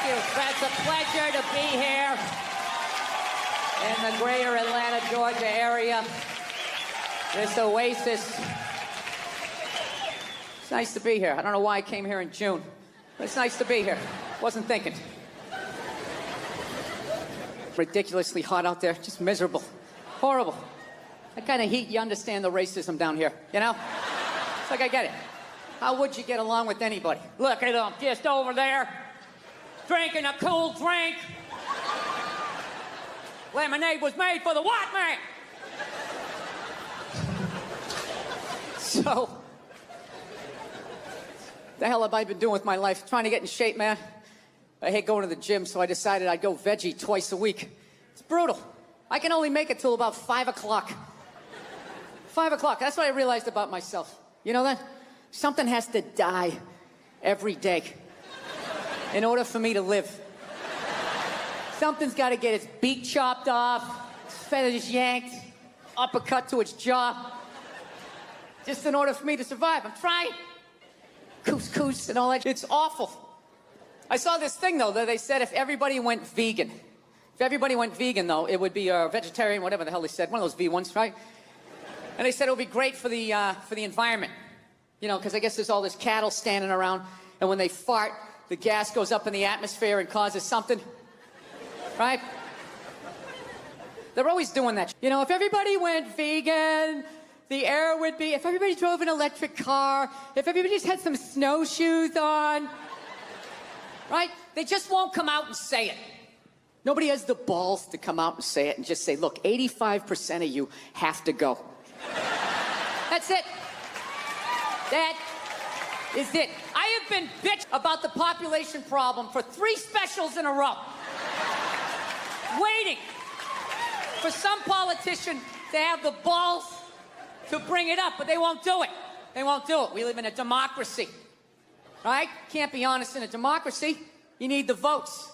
you. It's a pleasure to be here in the greater Atlanta, Georgia area. This oasis. It's nice to be here. I don't know why I came here in June, but it's nice to be here. Wasn't thinking. Ridiculously hot out there, just miserable. Horrible. That kind of heat, you understand the racism down here, you know? It's like, I get it. How would you get along with anybody? Look at them, just over there, drinking a cool drink. Lemonade was made for the white man. So, the hell have I been doing with my life? Trying to get in shape, man. I hate going to the gym, so I decided I'd go veggie twice a week. It's brutal. I can only make it till about 5 o'clock. 5 o'clock, that's what I realized about myself. You know that? Something has to die every day in order for me to live. Something's got to get its beak chopped off, its feathers yanked, uppercut to its jaw, just in order for me to survive. I'm trying. Couscous and all that. It's awful. I saw this thing, though, that they said if everybody went vegan. If everybody went vegan, though, it would be vegetarian, whatever the hell they said. One of those V ones, right? And they said it would be great for the environment. You know, because I guess there's all this cattle standing around, and when they fart, the gas goes up in the atmosphere and causes something. Right? They're always doing that. You know, if everybody went vegan, the air would be... If everybody drove an electric car, if everybody just had some snowshoes on... Right? They just won't come out and say it. Nobody has the balls to come out and say it and just say, look, 85% of you have to go. That's it. That is it. I have been bitched about the population problem for 3 specials in a row. Waiting for some politician to have the balls to bring it up, but they won't do it. They won't do it. We live in a democracy. Right? Can't be honest in a democracy. You need the votes.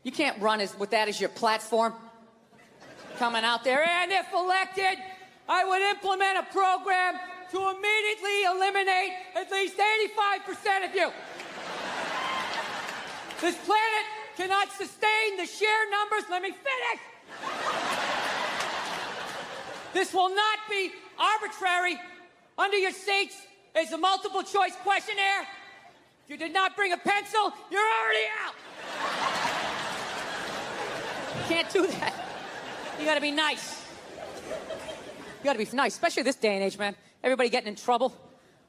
You can't run with that as your platform. Coming out there, and if elected, I would implement a program to immediately eliminate at least 85% of you. This planet cannot sustain the sheer numbers. Let me finish. This will not be arbitrary. Under your seats is a multiple choice questionnaire. If you did not bring a pencil, you're already out. You can't do that. You gotta be nice. You gotta be nice, especially this day and age, man. Everybody getting in trouble.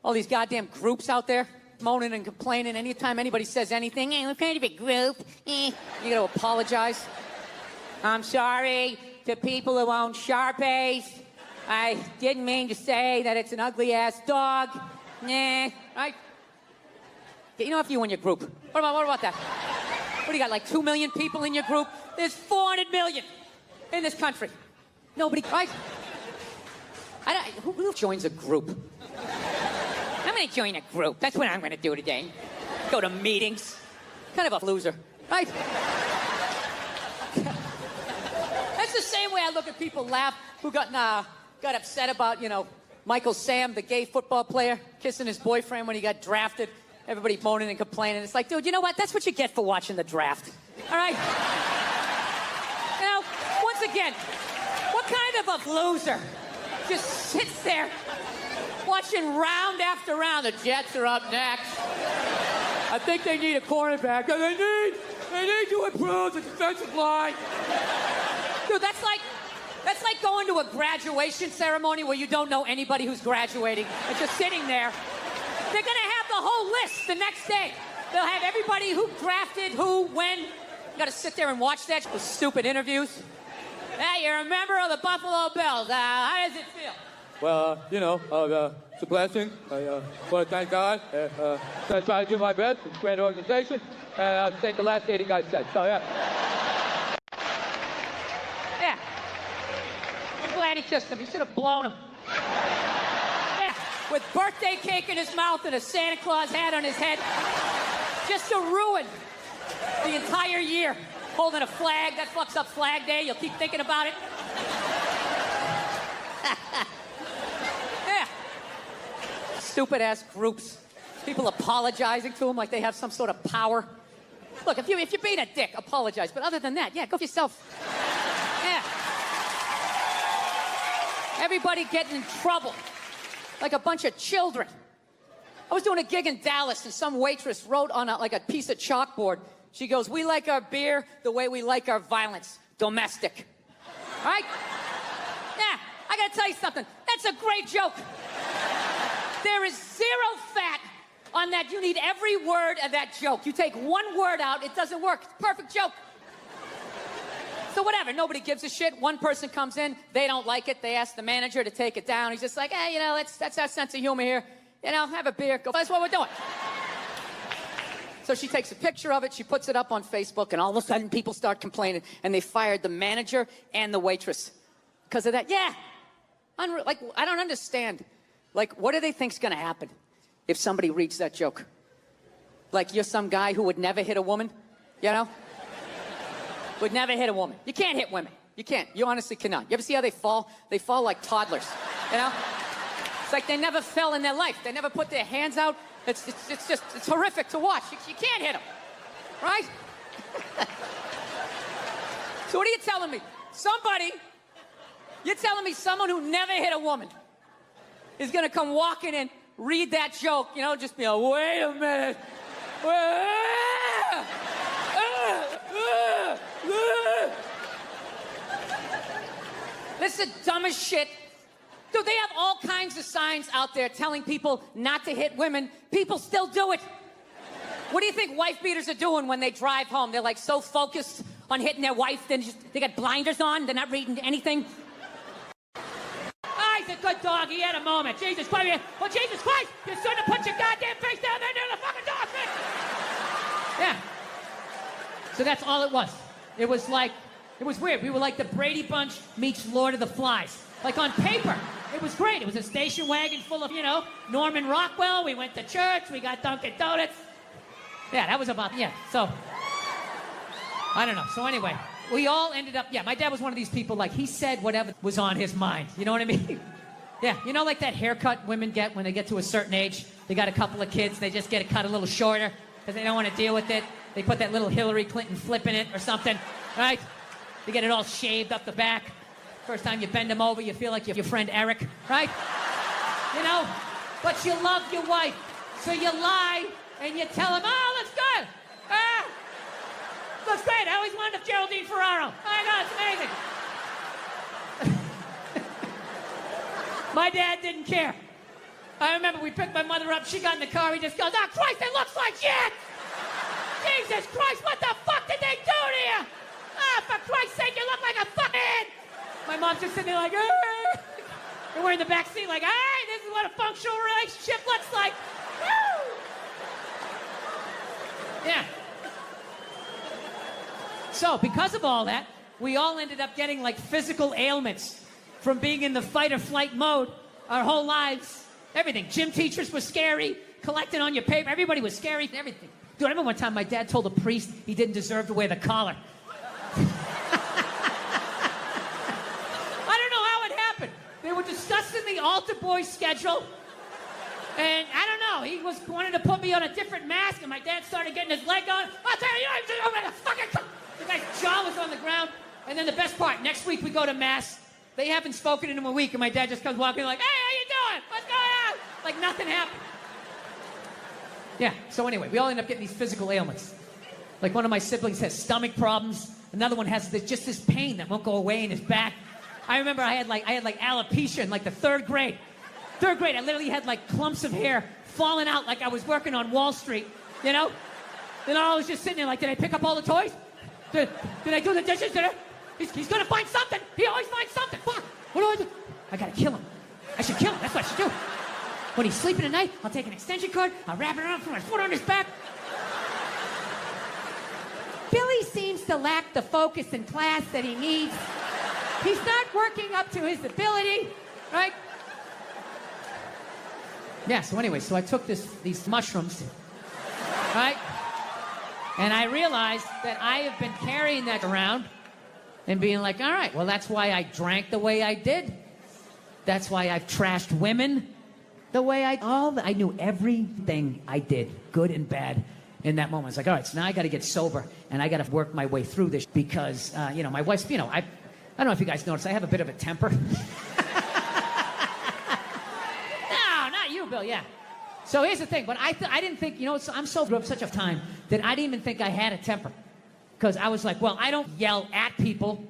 All these goddamn groups out there moaning and complaining. Anytime anybody says anything, hey, we're kind of a group. You gotta apologize. I'm sorry to people who own Sharpies. I didn't mean to say that it's an ugly-ass dog. Right? You know, if you in your group. What about that? What do you got, like 2 million people in your group? There's 400 million in this country. Nobody, right? Who joins a group? I'm gonna join a group. That's what I'm gonna do today. Go to meetings. Kind of a loser, right? That's the same way I look at people laugh who got upset about, you know, Michael Sam, the gay football player, kissing his boyfriend when he got drafted. Everybody moaning and complaining. It's like, dude, you know what? That's what you get for watching the draft. All right? You know, once again, what kind of a loser just sits there watching round after round? The Jets are up next. I think they need a cornerback. They need to improve the defensive line. Dude, that's like going to a graduation ceremony where you don't know anybody who's graduating and just sitting there. They're gonna have the whole list the next day. They'll have everybody who drafted, who, when. You gotta sit there and watch that. Those stupid interviews. Hey, you're a member of the Buffalo Bills. How does it feel? Well, you know, it's a blessing. I want to thank God. I try to do my best. It's a great organization. And I'll take the last 80 guys said. So, yeah. Yeah. I'm glad he kissed him. He should have blown him. Yeah. With birthday cake in his mouth and a Santa Claus hat on his head. Just to ruin the entire year. Holding a flag. That fucks up Flag Day. You'll keep thinking about it. Yeah. Stupid-ass groups. People apologizing to them like they have some sort of power. Look, if you're being a dick, apologize. But other than that, yeah, go for yourself. Yeah. Everybody getting in trouble. Like a bunch of children. I was doing a gig in Dallas, and some waitress wrote on a piece of chalkboard. She goes, "We like our beer the way we like our violence. Domestic." All right? Yeah, I gotta tell you something. That's a great joke. There is zero fat on that. You need every word of that joke. You take one word out, it doesn't work. It's a perfect joke. So whatever, nobody gives a shit. One person comes in, they don't like it. They ask the manager to take it down. He's just like, hey, you know, that's our sense of humor here. You know, have a beer. Go. That's what we're doing. So she takes a picture of it, she puts it up on Facebook, and all of a sudden people start complaining, and they fired the manager and the waitress because of that. Yeah. Like, I don't understand. Like, what do they think's gonna happen if somebody reads that joke? Like, you're some guy who would never hit a woman, you know? Would never hit a woman. You can't hit women. You can't. You honestly cannot. You ever see how they fall? They fall like toddlers, you know? It's like they never fell in their life. They never put their hands out. It's horrific to watch. You can't hit them, right? So what are you telling me? You're telling me someone who never hit a woman is gonna come walking in, read that joke, you know, just be like, wait a minute. This is the dumbest shit. Dude, they have all kinds of signs out there telling people not to hit women. People still do it. What do you think wife beaters are doing when they drive home? They're like so focused on hitting their wife, then they got blinders on, they're not reading anything. Oh, he's a good dog, he had a moment. Jesus Christ, well, Jesus Christ, you shouldn't have put your goddamn face down there near the fucking dog thing. Yeah. So that's all it was. It was weird. We were like the Brady Bunch meets Lord of the Flies. Like on paper, it was great. It was a station wagon full of, you know, Norman Rockwell. We went to church. We got Dunkin' Donuts. Yeah, that was about, yeah. So, I don't know. So anyway, we all ended up, yeah, my dad was one of these people, like, he said whatever was on his mind. You know what I mean? Yeah, you know, like that haircut women get when they get to a certain age? They got a couple of kids. They just get it cut a little shorter because they don't want to deal with it. They put that little Hillary Clinton flip in it or something, right? They get it all shaved up the back. First time you bend them over, you feel like your friend Eric, right? You know? But you love your wife, so you lie and you tell him, oh, looks good. Looks great. I always wanted a Geraldine Ferraro. I know, it's amazing. My dad didn't care. I remember we picked my mother up. She got in the car. He just goes, oh, Christ, it looks like shit. Jesus Christ, what the fuck did they do to you? Ah, for Christ's sake, you look like a fuckhead. My mom's just sitting there like, hey. And we're in the back seat like, hey, this is what a functional relationship looks like. Woo! Yeah. So, because of all that, we all ended up getting like physical ailments from being in the fight or flight mode our whole lives. Everything. Gym teachers were scary, collecting on your paper. Everybody was scary, everything. Dude, I remember one time my dad told a priest he didn't deserve to wear the collar. They were discussing the altar boy schedule, and I don't know, he wanted to put me on a different mask, and my dad started getting his leg on. I'll tell you, the guy's jaw was on the ground, and then the best part, next week we go to mass. They haven't spoken in a week, and my dad just comes walking like, hey, how you doing? What's going on? Like nothing happened. Yeah, so anyway, we all end up getting these physical ailments. Like one of my siblings has stomach problems. Another one has just this pain that won't go away in his back. I remember I had like alopecia in like the third grade. I literally had like clumps of hair falling out like I was working on Wall Street, you know? Then I was just sitting there like, did I pick up all the toys? Did I do the dishes? He's gonna find something. He always finds something. Fuck, what do I do? I gotta kill him. I should kill him, that's what I should do. When he's sleeping at night, I'll take an extension cord, I'll wrap it around, put my foot on his back. Billy seems to lack the focus in class that he needs. He's not working up to his ability, right? Yeah, so anyway, so I took these mushrooms, right? And I realized that I have been carrying that around and being like, all right, well, that's why I drank the way I did. That's why I've trashed women the way I knew everything I did, good and bad. in that moment. It's like, all right, so now I got to get sober, and I got to work my way through this because, you know, my wife's, you know, I don't know if you guys noticed, I have a bit of a temper. No, not you, Bill, yeah. So here's the thing, but I didn't think, you know, I'm so through such a time that I didn't even think I had a temper. Because I was like, well, I don't yell at people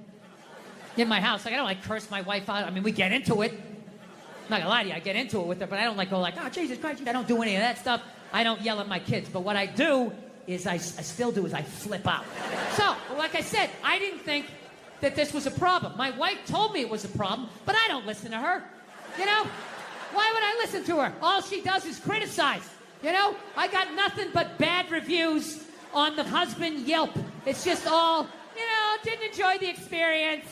in my house. Like, I don't like curse my wife out. I mean, we get into it. I'm not gonna lie to you, I get into it with her, but I don't like go like, oh, Jesus Christ, I don't do any of that stuff. I don't yell at my kids. But what I do is I still do is I flip out. So, like I said, I didn't think that this was a problem. My wife told me it was a problem, but I don't listen to her. You know? Why would I listen to her? All she does is criticize. You know? I got nothing but bad reviews on the husband Yelp. It's just all, you know, didn't enjoy the experience.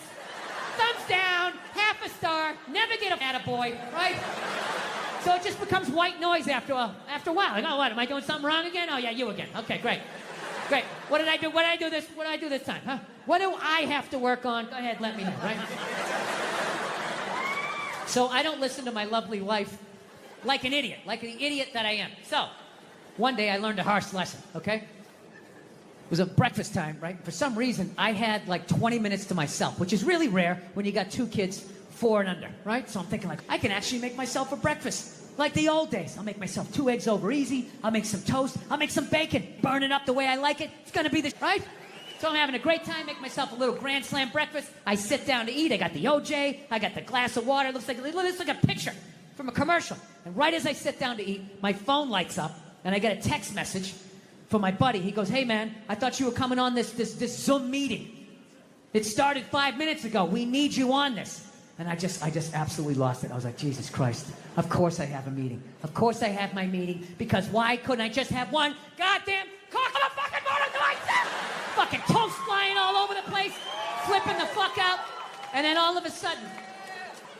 Thumbs down, half a star, never get a attaboy, right? So it just becomes white noise after a while. Like, oh, what, am I doing something wrong again? Oh, yeah, you again. Okay, great. Great. What did I do? What did I do this time, huh? What do I have to work on? Go ahead, let me know, right? So I don't listen to my lovely wife like an idiot that I am. So one day I learned a harsh lesson, okay? It was a breakfast time, right? For some reason, I had like 20 minutes to myself, which is really rare when you got 2 kids, 4 and under, right? So I'm thinking like, I can actually make myself a breakfast like the old days. I'll make myself 2 eggs over easy. I'll make some toast. I'll make some bacon, burn it up the way I like it. It's gonna be the, right? So I'm having a great time, make myself a little grand slam breakfast. I sit down to eat. I got the OJ. I got the glass of water. It looks like a picture from a commercial. And right as I sit down to eat, my phone lights up, and I get a text message from my buddy. He goes, hey, man, I thought you were coming on this Zoom meeting. It started 5 minutes ago. We need you on this. And I just absolutely lost it. I was like, Jesus Christ. Of course I have a meeting. Of course I have my meeting. Because why couldn't I just have one goddamn cock of a fucking morning to myself? Fucking toast flying all over the place. Flipping the fuck out. And then all of a sudden,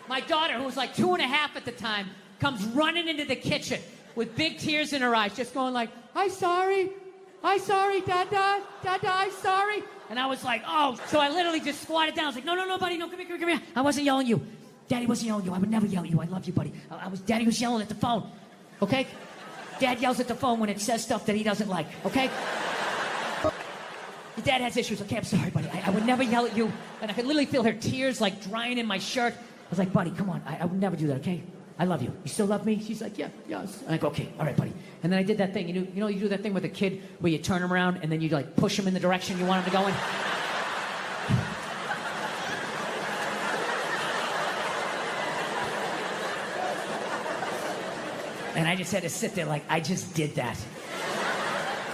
my daughter, who was like 2 and a half at the time, comes running into the kitchen with big tears in her eyes, just going like, I'm sorry, Dada, I'm sorry. And I was like, oh. So I literally just squatted down. I was like, no, buddy, no, come here. I wasn't yelling at you. Daddy wasn't yelling at you. I would never yell at you. I love you, buddy. Daddy was yelling at the phone, okay? Dad yells at the phone when it says stuff that he doesn't like, okay? Your dad has issues, okay? I'm sorry, buddy. I would never yell at you. And I could literally feel her tears like drying in my shirt. I was like, buddy, come on. I would never do that, okay? I love you. You still love me? She's like, yeah, yes. And I go, okay, all right, buddy. And then I did that thing. You know, you do that thing with a kid where you turn him around and then you like push him in the direction you want him to go in. And I just had to sit there like I just did that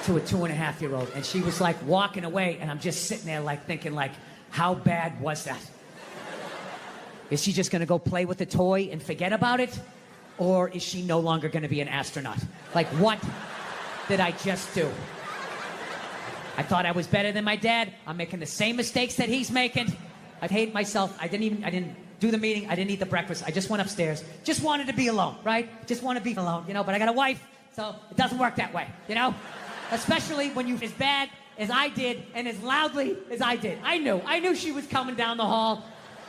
to a 2.5-year-old. And she was like walking away, and I'm just sitting there like thinking like, how bad was that? Is she just gonna go play with the toy and forget about it? Or is she no longer gonna be an astronaut? Like, what did I just do? I thought I was better than my dad. I'm making the same mistakes that he's making. I hate myself. I didn't do the meeting. I didn't eat the breakfast. I just went upstairs. Just wanted to be alone, right? Just want to be alone, you know, but I got a wife, so it doesn't work that way, you know? Especially when you as bad as I did and as loudly as I did. I knew she was coming down the hall.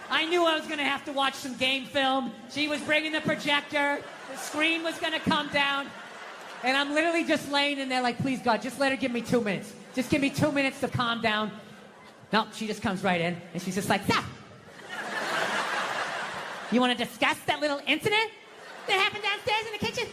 I knew I was going to have to watch some game film. She was bringing the projector. The screen was going to come down. And I'm literally just laying in there like, please, God, just let her give me 2 minutes. Just give me 2 minutes to calm down. No, she just comes right in, and she's just like, so, you want to discuss that little incident that happened downstairs in the kitchen?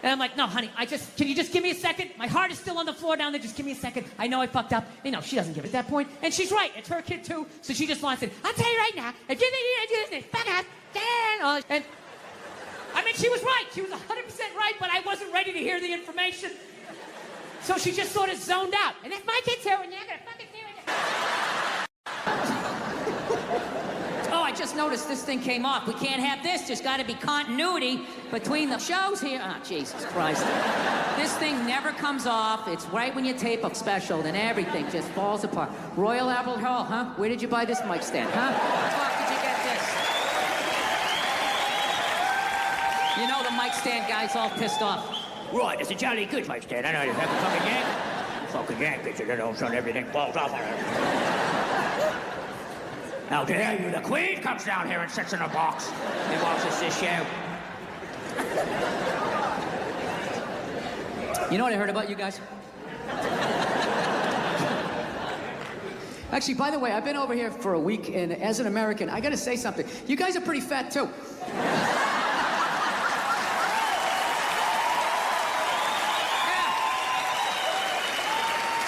And I'm like, no, honey, can you just give me a second? My heart is still on the floor down there. Just give me a second. I know I fucked up. You know, she doesn't give it at that point. And she's right. It's her kid, too. So she just wants it. I'll tell you right now, if you think you're going to do this, fuck up. And I mean, she was right. She was 100% right, but I wasn't ready to hear the information. So she just sort of zoned out. And if my kid's here, and you're going to fucking hear it. Oh, I just noticed this thing came off. We can't have this. There's got to be continuity between the shows here. Oh, Jesus Christ. This thing never comes off. It's right when you tape a special, then everything just falls apart. Royal Albert Hall, huh? Where did you buy this mic stand, huh? Where the fuck did you get this? You know the mic stand guy's all pissed off. Right, it's a jolly good mic stand. I know you have a fucking yank. Fucking yank, bitch, you know, son, everything falls off on it. How dare you? The Queen comes down here and sits in a box and watches this show. You know what I heard about you guys? Actually, by the way, I've been over here for a week, and as an American, I gotta say something. You guys are pretty fat, too.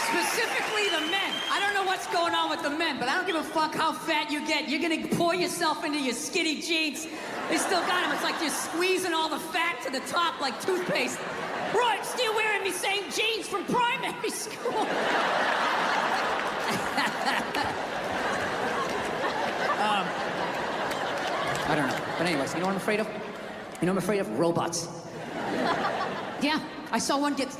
Specifically the men. I don't know what's going on with the men, but I don't give a fuck how fat you get. You're gonna pour yourself into your skinny jeans. They still got them. It's like you're squeezing all the fat to the top like toothpaste. Right, still wearing me same jeans from primary school. I don't know. But anyways, you know what I'm afraid of? You know what I'm afraid of? Robots. Yeah, I saw one get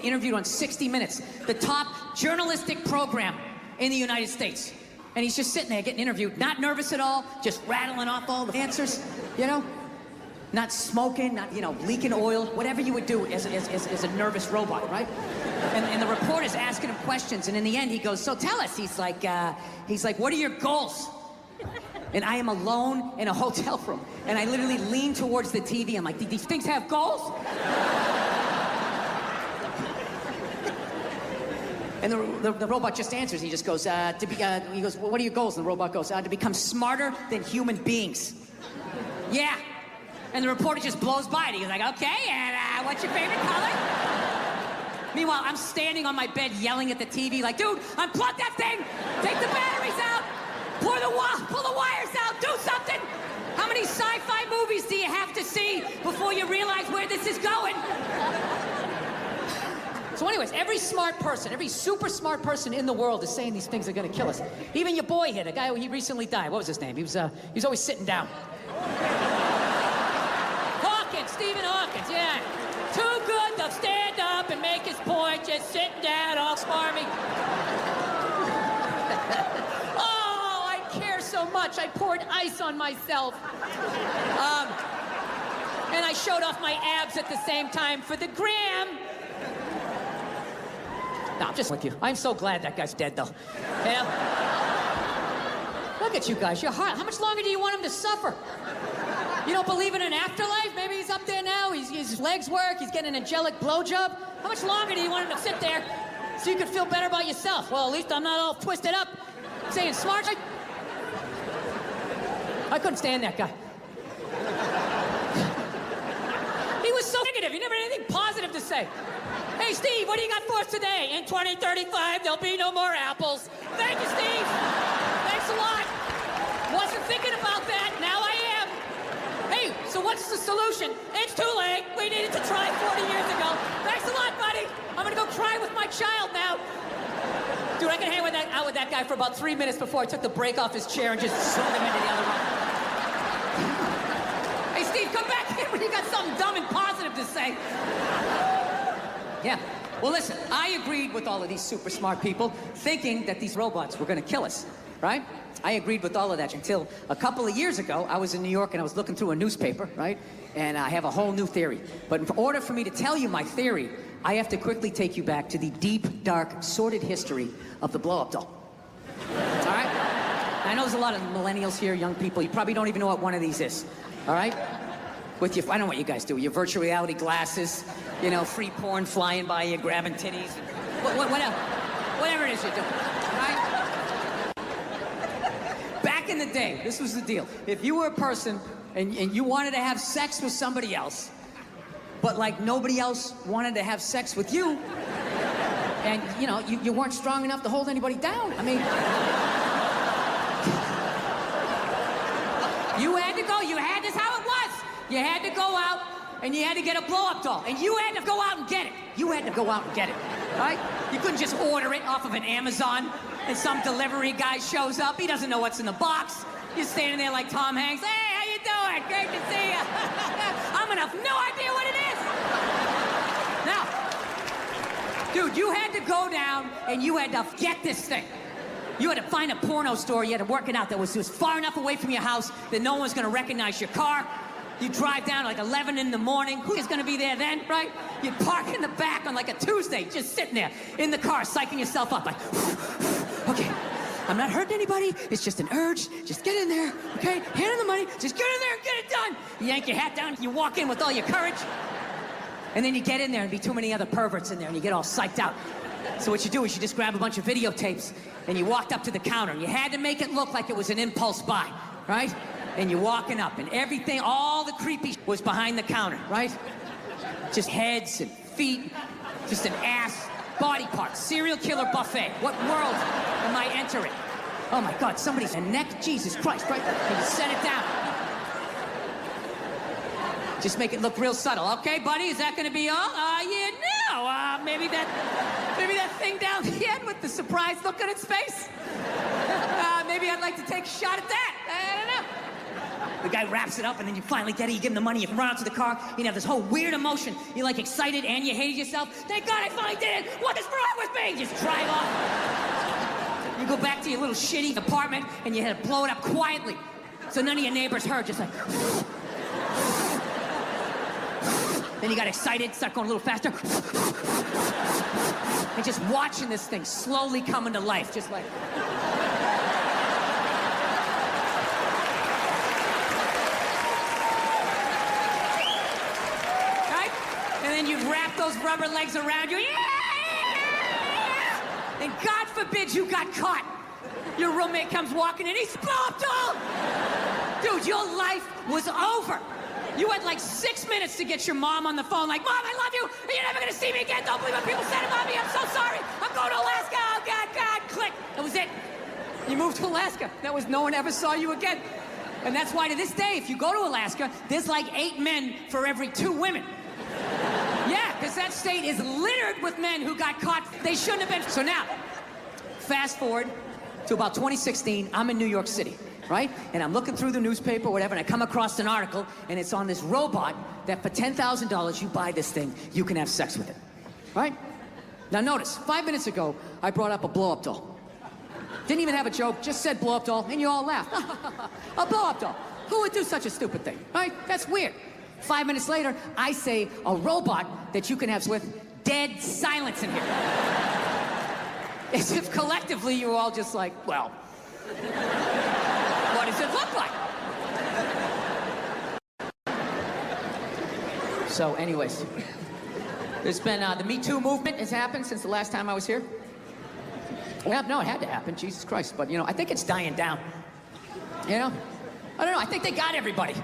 interviewed on 60 Minutes, the top journalistic program in the United States. And he's just sitting there getting interviewed, not nervous at all, just rattling off all the answers, you know? Not smoking, not, you know, leaking oil, whatever you would do as a nervous robot, right? And the reporter's asking him questions, and in the end he goes, so tell us, he's like, what are your goals? And I am alone in a hotel room, and I literally lean towards the TV. I'm like, these things have goals? And the robot just answers. He just goes, he goes, well, what are your goals? And the robot goes, to become smarter than human beings. Yeah. And the reporter just blows by it. He's like, okay, and what's your favorite color? Meanwhile, I'm standing on my bed yelling at the TV like, dude, unplug that thing! Take the batteries out! Pull the wires out! Do something! How many sci-fi movies do you have to see before you realize where this is going? So anyways, every smart person, every super smart person in the world is saying these things are gonna kill us. Even your boy here, the guy he recently died. What was his name? He was always sitting down. Stephen Hawkins, yeah. Too good to stand up and make his point, just sitting down all smarmy. Oh, I care so much. I poured ice on myself. And I showed off my abs at the same time for the gram. No, I'm just with you. I'm so glad that guy's dead, though. Yeah. Look at you guys. You're hot. How much longer do you want him to suffer? You don't believe in an afterlife? Maybe he's up there now, his legs work, he's getting an angelic blowjob. How much longer do you want him to sit there so you can feel better about yourself? Well, at least I'm not all twisted up, saying smart. I couldn't stand that guy. He was so negative, he never had anything positive to say. Hey, Steve, what do you got for us today? In 2035, there'll be no more apples. Thank you, Steve. Thanks a lot. Wasn't thinking about that, now I am. Hey, so what's the solution? It's too late. We needed to try 40 years ago. Thanks a lot, buddy. I'm gonna go cry with my child now. Dude, I can hang out with that guy for about 3 minutes before I took the brake off his chair and just slid him into the other room. Hey, Steve, come back here when you got something dumb and positive to say. Yeah. Well, listen, I agreed with all of these super smart people thinking that these robots were gonna kill us, right? I agreed with all of that until a couple of years ago, I was in New York and I was looking through a newspaper, right? And I have a whole new theory. But in order for me to tell you my theory, I have to quickly take you back to the deep, dark, sordid history of the blow-up doll. All right? I know there's a lot of millennials here, young people. You probably don't even know what one of these is. All right? With your, I don't know what you guys do, your virtual reality glasses, you know, free porn flying by you, grabbing titties, whatever it is you're doing, all right? Back in the day, this was the deal. If you were a person and you wanted to have sex with somebody else, but like nobody else wanted to have sex with you, and you know, you weren't strong enough to hold anybody down. I mean, you had to go, this is how it was. You had to go out and you had to get a blow-up doll, and you had to go out and get it. You had to go out and get it, right? You couldn't just order it off of an Amazon and some delivery guy shows up. He doesn't know what's in the box. You're standing there like Tom Hanks. Hey, how you doing? Great to see you. I'm gonna have no idea what it is. Now, dude, you had to go down and you had to get this thing. You had to find a porno store. You had to work it out that was far enough away from your house that no one's gonna recognize your car. You drive down like 11 in the morning. Who is gonna be there then, right? You'd park in the back on like a Tuesday, just sitting there in the car, psyching yourself up like, okay, I'm not hurting anybody. It's just an urge. Just get in there, okay? Hand in the money. Just get in there and get it done. You yank your hat down. You walk in with all your courage. And then you get in there and be too many other perverts in there and you get all psyched out. So what you do is you just grab a bunch of videotapes and you walked up to the counter and you had to make it look like it was an impulse buy, right? And you're walking up and everything, all the creepy was behind the counter, right? Just heads and feet, just an ass, body parts, serial killer buffet. What world am I entering? Oh my God, somebody's neck, Jesus Christ, right? And you set it down. Just make it look real subtle. Okay, buddy, is that gonna be all? Yeah, no, maybe that thing down the end with the surprised look on its face. Maybe I'd like to take a shot at that. I don't know. The guy wraps it up, and then you finally get it. You give him the money. You run out to the car. You have this whole weird emotion. You're like excited, and you hated yourself. Thank God I finally did it. What is wrong with me? You just drive off. You go back to your little shitty apartment, and you had to blow it up quietly, so none of your neighbors heard. Just like. Then you got excited, start going a little faster. And just watching this thing slowly come into life, just like. Right? And then you wrap those rubber legs around you. And God forbid you got caught. Your roommate comes walking in, he's blocked all. Dude, your life was over. You had like 6 minutes to get your mom on the phone, like, Mom, I love you. You're never gonna see me again. Don't believe what people said about me. I'm so sorry. I'm going to Alaska. Oh, God. Click. That was it. You moved to Alaska. That was no one ever saw you again. And that's why to this day, if you go to Alaska, there's like 8 men for every 2 women. Yeah, because that state is littered with men who got caught. They shouldn't have been. So now, fast forward to about 2016, I'm in New York City. Right? And I'm looking through the newspaper, whatever, and I come across an article, and it's on this robot that for $10,000, you buy this thing, you can have sex with it. Right? Now notice, 5 minutes ago, I brought up a blow-up doll. Didn't even have a joke, just said blow-up doll, and you all laughed. A blow-up doll. Who would do such a stupid thing? Right? That's weird. 5 minutes later, I say a robot that you can have sex with, dead silence in here. As if collectively you were all just like, well... What does it look like? So, anyways, there's been the MeToo movement has happened since the last time I was here. Yeah, no, it had to happen, Jesus Christ. But, you know, I think it's dying down. You know? I don't know, I think they got everybody.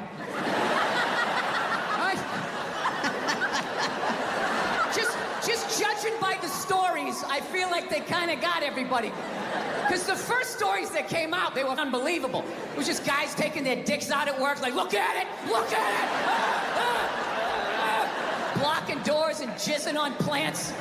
Right? Just judging by the stories, I feel like they kind of got everybody. Because the first stories that came out, they were unbelievable. It was just guys taking their dicks out at work, like, look at it, look at it! Blocking doors and jizzing on plants.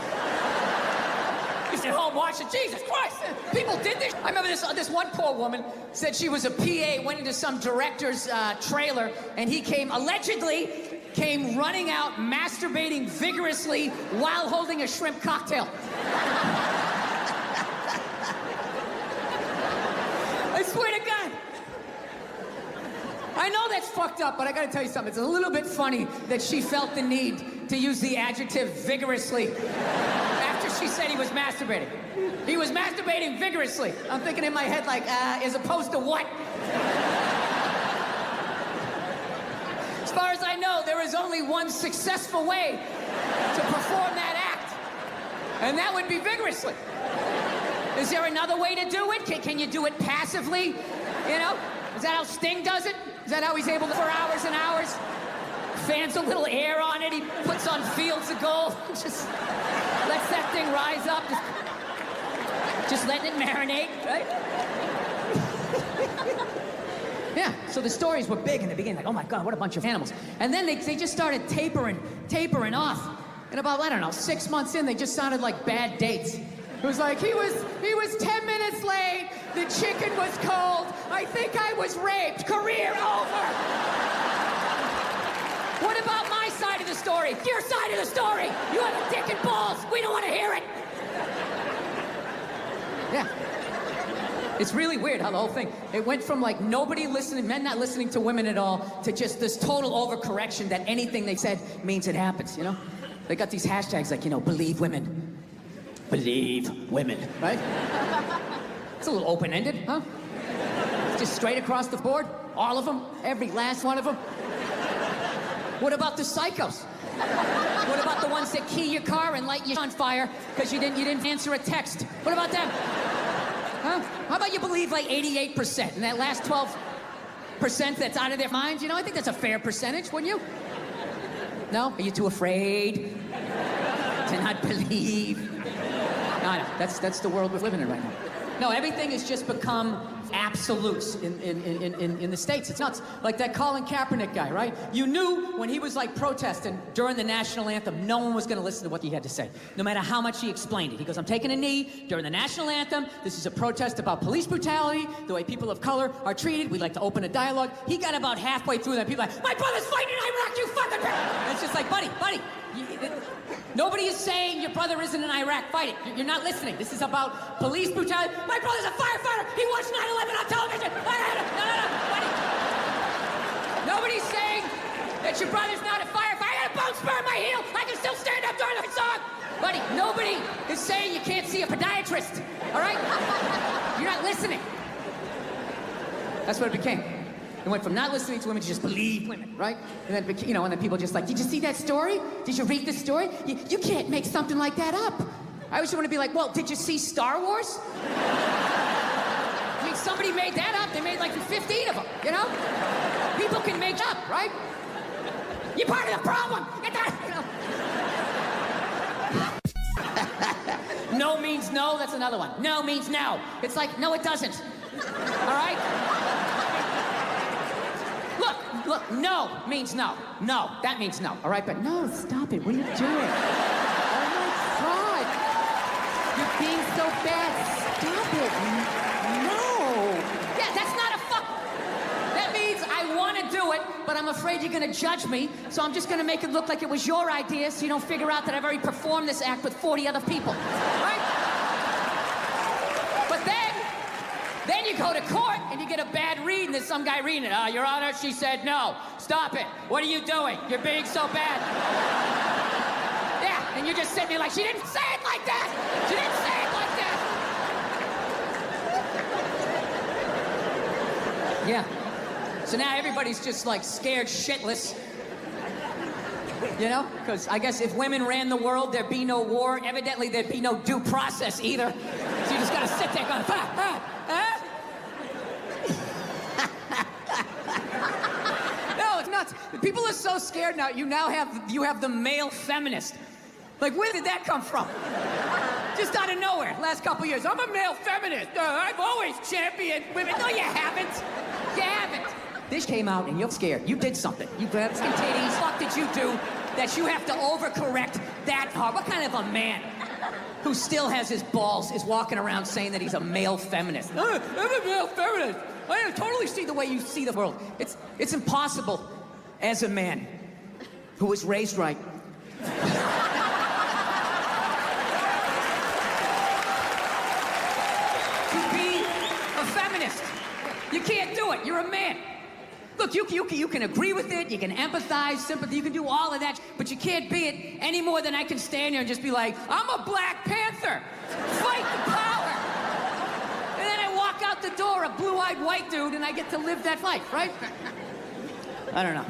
Just at home watching, Jesus Christ, people did this. I remember this one poor woman said she was a PA, went into some director's trailer, and he allegedly came running out, masturbating vigorously while holding a shrimp cocktail. I swear to God. I know that's fucked up, but I gotta tell you something. It's a little bit funny that she felt the need to use the adjective vigorously after she said he was masturbating. He was masturbating vigorously. I'm thinking in my head like, as opposed to what? As far as I know, there is only one successful way to perform that act, and that would be vigorously. Is there another way to do it? Can you do it passively? You know? Is that how Sting does it? Is that how he's able to, for hours and hours? Fans a little air on it, he puts on fields of gold, just lets that thing rise up, just letting it marinate, right? Yeah, so the stories were big in the beginning, like, oh my God, what a bunch of animals. And then they just started tapering off. And about, I don't know, 6 months in, they just sounded like bad dates. It was like, he was 10 minutes late, the chicken was cold, I think I was raped, career over. What about my side of the story? Your side of the story. You have a dick and balls, we don't want to hear it. Yeah. It's really weird how the whole thing, it went from like nobody listening, men not listening to women at all, to just this total overcorrection that anything they said means it happens, you know? They got these hashtags like, you know, believe women. Believe women, right? It's a little open-ended, huh? Just straight across the board, all of them, every last one of them. What about the psychos? What about the ones that key your car and light you on fire because you didn't answer a text? What about them? Huh? How about you believe like 88% and that last 12% that's out of their minds? You know, I think that's a fair percentage, wouldn't you? No? Are you too afraid to not believe? No, that's the world we're living in right now. No, everything has just become absolutes in the States. It's nuts. Like that Colin Kaepernick guy, right? You knew when he was like protesting during the national anthem, no one was going to listen to what he had to say, no matter how much he explained it. He goes, I'm taking a knee during the national anthem. This is a protest about police brutality, the way people of color are treated. We'd like to open a dialogue. He got about halfway through that. People are like, my brother's fighting in Iraq, you fucking bitch. And it's just like, buddy. Nobody is saying your brother isn't in Iraq fighting. You're not listening. This is about police brutality. My brother's a firefighter. He watched 9/11 on television. No, buddy. Nobody's saying that your brother's not a firefighter. I got a bone spur in my heel. I can still stand up during the song. Buddy, nobody is saying you can't see a podiatrist. All right? You're not listening. That's what it became. It went from not listening to women to just believe women, right? And then, you know, and then people just like, did you see that story? Did you read the story? You can't make something like that up. I always want to be like, well, did you see Star Wars? I mean, somebody made that up. They made like 15 of them, you know? People can make up, right? You're part of the problem. Get that, you know? No means no, that's another one. No means no. It's like, no, it doesn't. All right? Look, no means no. No, that means no, all right? But no, stop it. What are you doing? Oh, my God. You're being so bad. Stop it. No. Yeah, that's not a fuck. That means I want to do it, but I'm afraid you're going to judge me, so I'm just going to make it look like it was your idea so you don't figure out that I've already performed this act with 40 other people, right? But then you go to court and you get a bad read and there's some guy reading it. Your Honor, she said no. Stop it. What are you doing? You're being so bad. Yeah, and you're just sitting there like, she didn't say it like that. She didn't say it like that. Yeah. So now everybody's just like scared shitless. You know? Because I guess if women ran the world, there'd be no war. Evidently, there'd be no due process either. So you just gotta sit there going, No, it's nuts. People are so scared now. You have the male feminist. Like, where did that come from? Just out of nowhere. Last couple years, I'm a male feminist. I've always championed women. No, you haven't. You haven't. This came out and you're scared. You did something. You grabbed some titties. What did you do that you have to overcorrect that hard? What kind of a man who still has his balls is walking around saying that he's a male feminist? I'm a male feminist. I totally see the way you see the world. It's impossible as a man who was raised right. To be a feminist. You can't do it. You're a man. Look, you can agree with it, you can empathize, sympathy, you can do all of that, but you can't be it any more than I can stand here and just be like, I'm a Black Panther. Fight the power. And then I walk out the door, a blue-eyed white dude, and I get to live that life, right? I don't know,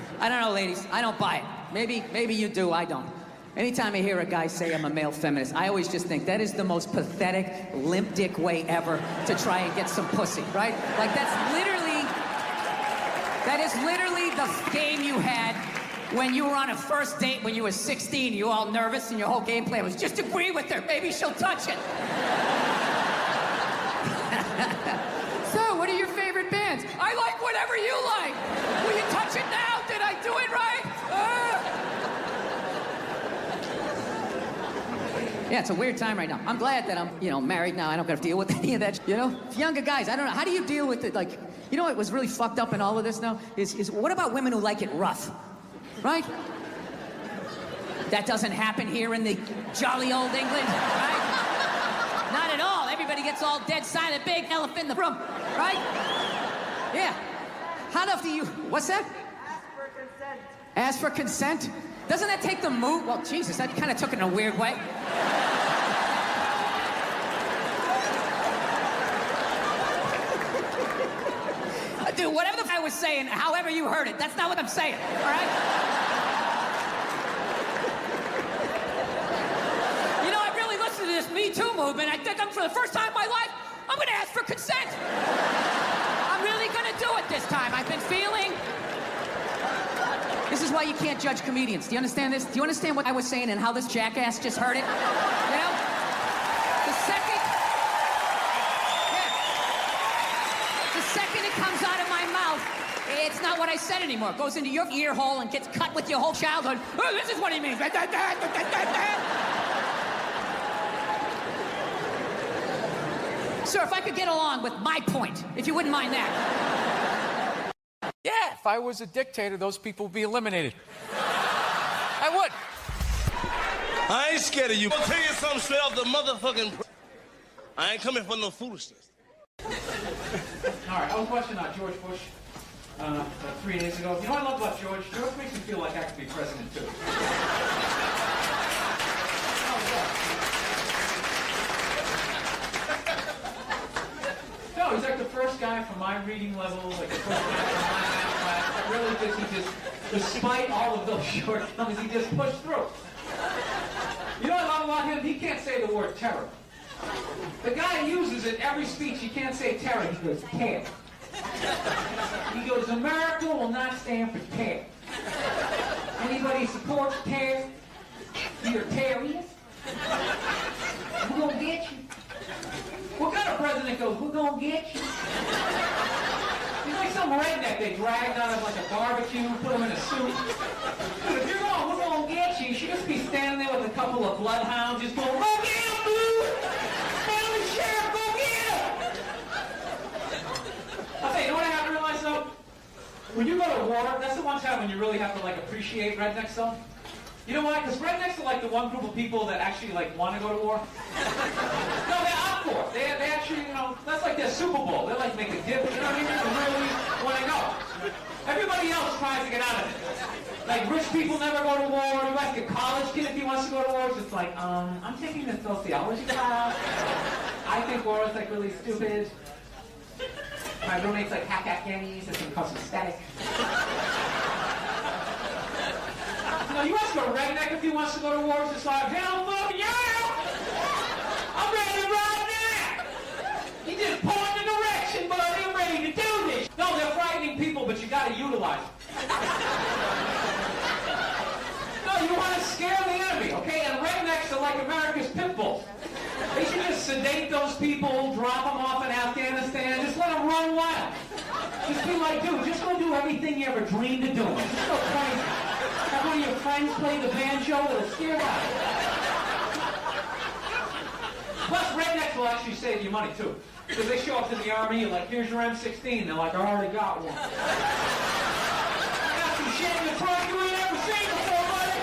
ladies. I don't buy it. Maybe you do, I don't. Anytime I hear a guy say I'm a male feminist, I always just think that is the most pathetic, limp dick way ever to try and get some pussy, right? Like, that is literally the game you had when you were on a first date when you were 16. You were all nervous and your whole game plan was just agree with her. Maybe she'll touch it. So, what are your favorite bands? I like whatever you like. Will you touch it now? Did I do it right? Yeah, it's a weird time right now. I'm glad that I'm, married now. I don't gotta deal with any of that, Younger guys, I don't know. How do you deal with it? Like, you know what was really fucked up in all of this now? Is what about women who like it rough? Right? That doesn't happen here in the jolly old England, right? Not at all. Everybody gets all dead silent, big elephant in the room, right? Yeah. How enough do you... What's that? Ask for consent. Ask for consent? Doesn't that take the mood? Well, Jesus, that kind of took it in a weird way. Dude, whatever the I was saying, however you heard it, that's not what I'm saying, all right? MeToo movement, I think for the first time in my life, I'm gonna ask for consent. I'm really gonna do it this time. I've been feeling... This is why you can't judge comedians. Do you understand this? Do you understand what I was saying and how this jackass just heard it? You know? The second... Yeah. The second it comes out of my mouth, it's not what I said anymore. It goes into your ear hole and gets cut with your whole childhood. Oh, this is what he means. Sir, if I could get along with my point, if you wouldn't mind that. Yeah, if I was a dictator, those people would be eliminated. I would. I ain't scared of you. I'll tell you something straight off the motherfucking... I ain't coming for no foolishness. All right, I was watching George Bush 3 days ago. You know what I love about George? George makes me feel like I could be president, too. No, he's like the first guy from my reading level, like the first guy from my math class. That really despite all of those shortcomings, he just pushed through. You know what I love about him? He can't say the word terror. The guy uses it every speech. He can't say terror. He goes, terror. He goes, America will not stand for terror. Anybody supports terror? You're terrorists. We're gonna get you. What kind of president goes, we're gonna get you? He's like some redneck they dragged out of like a barbecue, put him in a suit. Dude, if you're going, we're gonna get you, you should just be standing there with a couple of bloodhounds just going, go get him, dude! Family sheriff, go get him! I'll tell you, you know what I have to realize though? When you go to war, that's the one time when you really have to like appreciate rednecks though. You know why? Because rednecks are like the one group of people that actually like want to go to war. No, they're up for it. They actually, you know, that's like their Super Bowl. They like make a dip, you know what I mean? They really want to go. Everybody else tries to get out of it. Like rich people never go to war. Like a college kid, if he wants to go to war, it's just like, I'm taking this sociology class. I think war is like really stupid. My roommate's like hack Yankees. It's gonna cause some static. No, you ask a redneck if he wants to go to war, it's just like, hell fuck yeah! I'm ready right now! You just point the direction, buddy, I'm ready to do this! No, they're frightening people, but you gotta utilize them. No, you wanna scare the enemy, okay? And rednecks are like America's pit bulls. They should just sedate those people, drop them off in Afghanistan, just let them run wild. Just be like, dude, just go do everything you ever dreamed of doing. Just go crazy. Have one of your friends play the banjo that'll scare out. Plus, rednecks will actually save you money, too. Because they show up to the army, you're like, here's your M16. They're like, I already got one. Got some shit in the trunk you ain't ever seen before, buddy.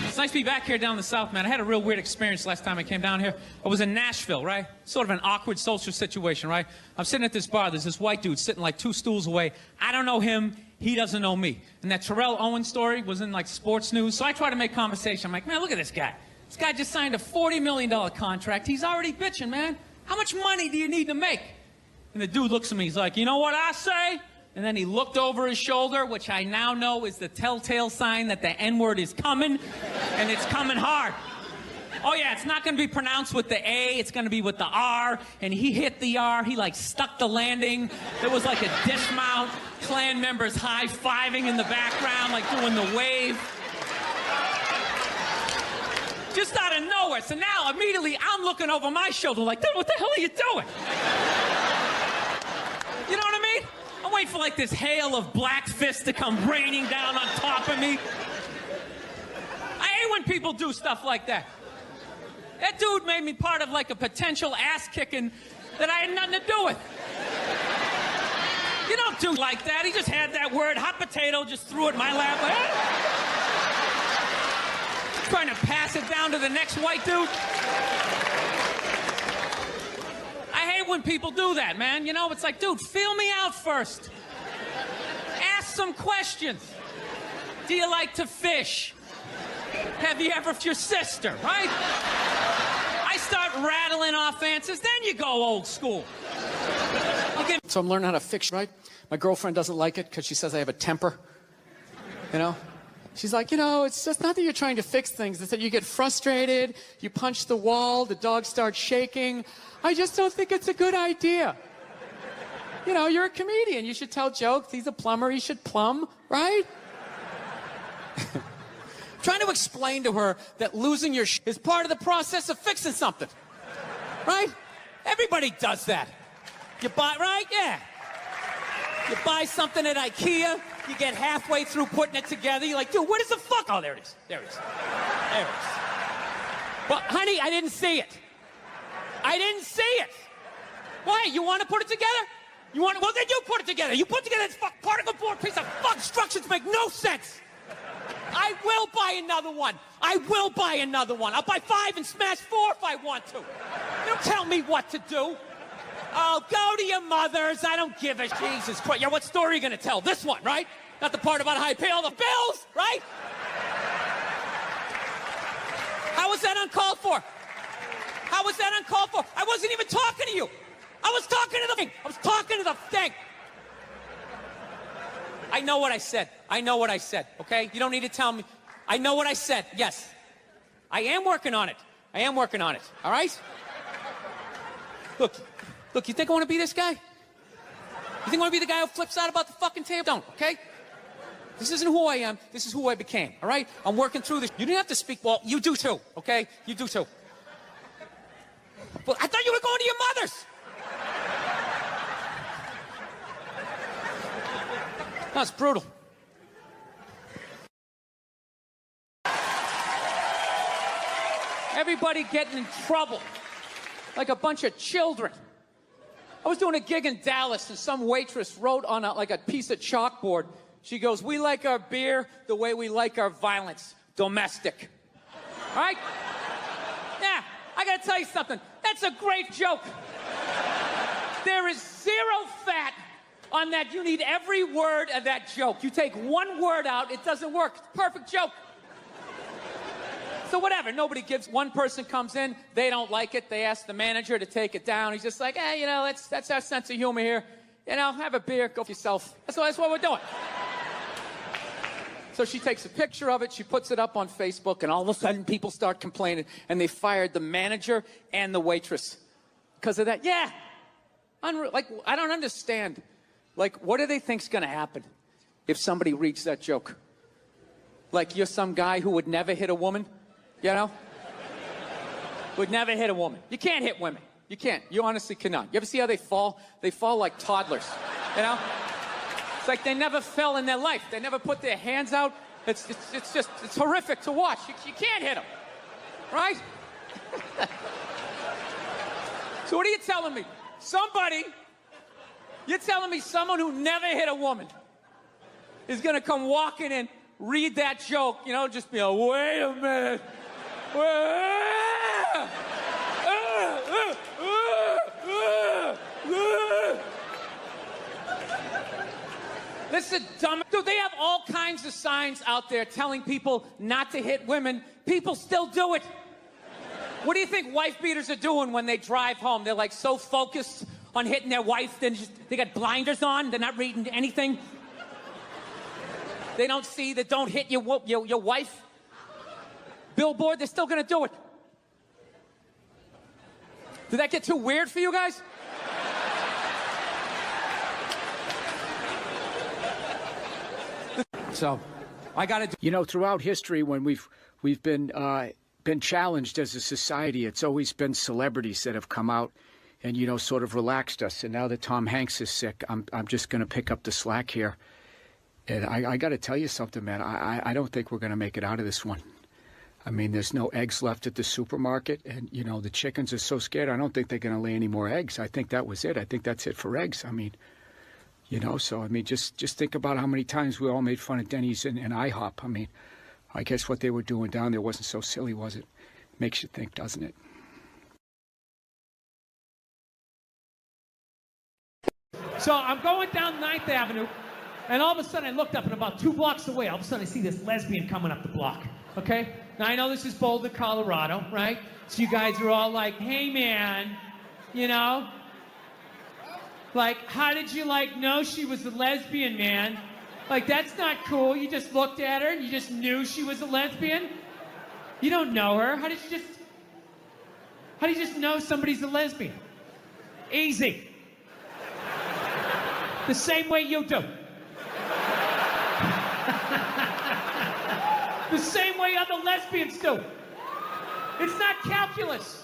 It's nice to be back here down in the South, man. I had a real weird experience last time I came down here. I was in Nashville, right? Sort of an awkward social situation, right? I'm sitting at this bar. There's this white dude sitting like 2 stools away. I don't know him. He doesn't know me. And that Terrell Owens story was in like sports news. So I try to make conversation. I'm like, man, look at this guy. This guy just signed a $40 million contract. He's already bitching, man. How much money do you need to make? And the dude looks at me. He's like, you know what I say? And then he looked over his shoulder, which I now know is the telltale sign that the N-word is coming, and it's coming hard. Oh yeah, it's not gonna be pronounced with the A, it's gonna be with the R, and he hit the R, he like stuck the landing. There was like a dismount, Klan members high-fiving in the background, like doing the wave. Just out of nowhere, so now immediately I'm looking over my shoulder like, dude, what the hell are you doing? You know what I mean? I'm waiting for like this hail of black fists to come raining down on top of me. I hate when people do stuff like that. That dude made me part of like a potential ass kicking that I had nothing to do with. You don't do like that. He just had that word, hot potato, just threw it in my lap. Trying to pass it down to the next white dude. I hate when people do that, man. You know, it's like, dude, feel me out first. Ask some questions. Do you like to fish? Have you ever your sister, right? I start rattling off answers, then you go old school. So I'm learning how to fix, right? My girlfriend doesn't like it because she says I have a temper. You know? She's like, you know, it's just not that you're trying to fix things. It's that you get frustrated, you punch the wall, the dog starts shaking. I just don't think it's a good idea. You know, you're a comedian. You should tell jokes. He's a plumber. He should plumb, right? Trying to explain to her that losing your is part of the process of fixing something, right? Everybody does that. You buy, right? Yeah. You buy something at IKEA, you get halfway through putting it together, you're like, dude, what is the fuck? Oh, there it is. There it is. There it is. But, honey, I didn't see it. I didn't see it. Why? You want to put it together? You want? Well, then you put it together. You put together this particle board piece of fuck instructions make no sense. I will buy another one. I will buy another one. I'll buy 5 and smash 4 if I want to. Don't tell me what to do. Oh, go to your mother's. I don't give a Jesus Christ. Yeah, what story are you going to tell? This one, right? Not the part about how I pay all the bills, right? How was that uncalled for? How was that uncalled for? I wasn't even talking to you. I was talking to the thing. I was talking to the thing. I know what I said. I know what I said, okay? You don't need to tell me. I know what I said, yes. I am working on it. I am working on it, all right? Look, you think I want to be this guy? You think I want to be the guy who flips out about the fucking table? Don't, okay? This isn't who I am. This is who I became, all right? I'm working through this. You didn't have to speak, well, you do too, okay? You do too. But I thought you were going to your mother's. That's brutal. Everybody getting in trouble, like a bunch of children. I was doing a gig in Dallas, and some waitress wrote on like a piece of chalkboard. She goes, "We like our beer the way we like our violence, domestic." Right? Yeah, I gotta tell you something. That's a great joke. There is 0 fat on that. You need every word of that joke. You take one word out, it doesn't work. It's a perfect joke. So whatever, nobody gives. One person comes in, they don't like it. They ask the manager to take it down. He's just like, hey, you know, that's our sense of humor here. You know, have a beer, go for yourself. That's what we're doing. So she takes a picture of it, she puts it up on Facebook, and all of a sudden people start complaining, and they fired the manager and the waitress because of that. Yeah. Like, I don't understand. Like, what do they think's gonna happen if somebody reads that joke? Like, you're some guy who would never hit a woman, you know? Would never hit a woman. You can't hit women. You can't. You honestly cannot. You ever see how they fall? They fall like toddlers, you know? It's like they never fell in their life. They never put their hands out. It's horrific to watch. You can't hit them, right? So what are you telling me? You're telling me someone who never hit a woman is gonna come walking in, read that joke, you know, just be like, wait a minute. Listen, dumb. Dude, they have all kinds of signs out there telling people not to hit women. People still do it. What do you think wife beaters are doing when they drive home? They're like so focused on hitting their wife, they got blinders on, they're not reading anything. They don't see that don't hit your wife. Billboard, they're still gonna do it. Did that get too weird for you guys? So, I gotta do. You know, throughout history, when we've been challenged as a society, it's always been celebrities that have come out and, you know, sort of relaxed us. And now that Tom Hanks is sick, I'm just going to pick up the slack here. And I got to tell you something, man. I don't think we're going to make it out of this one. I mean, there's no eggs left at the supermarket, and, you know, the chickens are so scared. I don't think they're going to lay any more eggs. I think that was it. I think that's it for eggs. I mean, you know, so, I mean, just think about how many times we all made fun of Denny's and IHOP. I mean, I guess what they were doing down there wasn't so silly, was it? Makes you think, doesn't it? So I'm going down 9th Avenue, and all of a sudden I looked up, and about 2 blocks away, all of a sudden I see this lesbian coming up the block, okay? Now I know this is Boulder, Colorado, right? So you guys are all like, hey man, you know? Like, how did you, like, know she was a lesbian, man? Like, that's not cool. You just looked at her and you just knew she was a lesbian. You don't know her. How do you just know somebody's a lesbian? Easy. The same way you do. The same way other lesbians do. It's not calculus.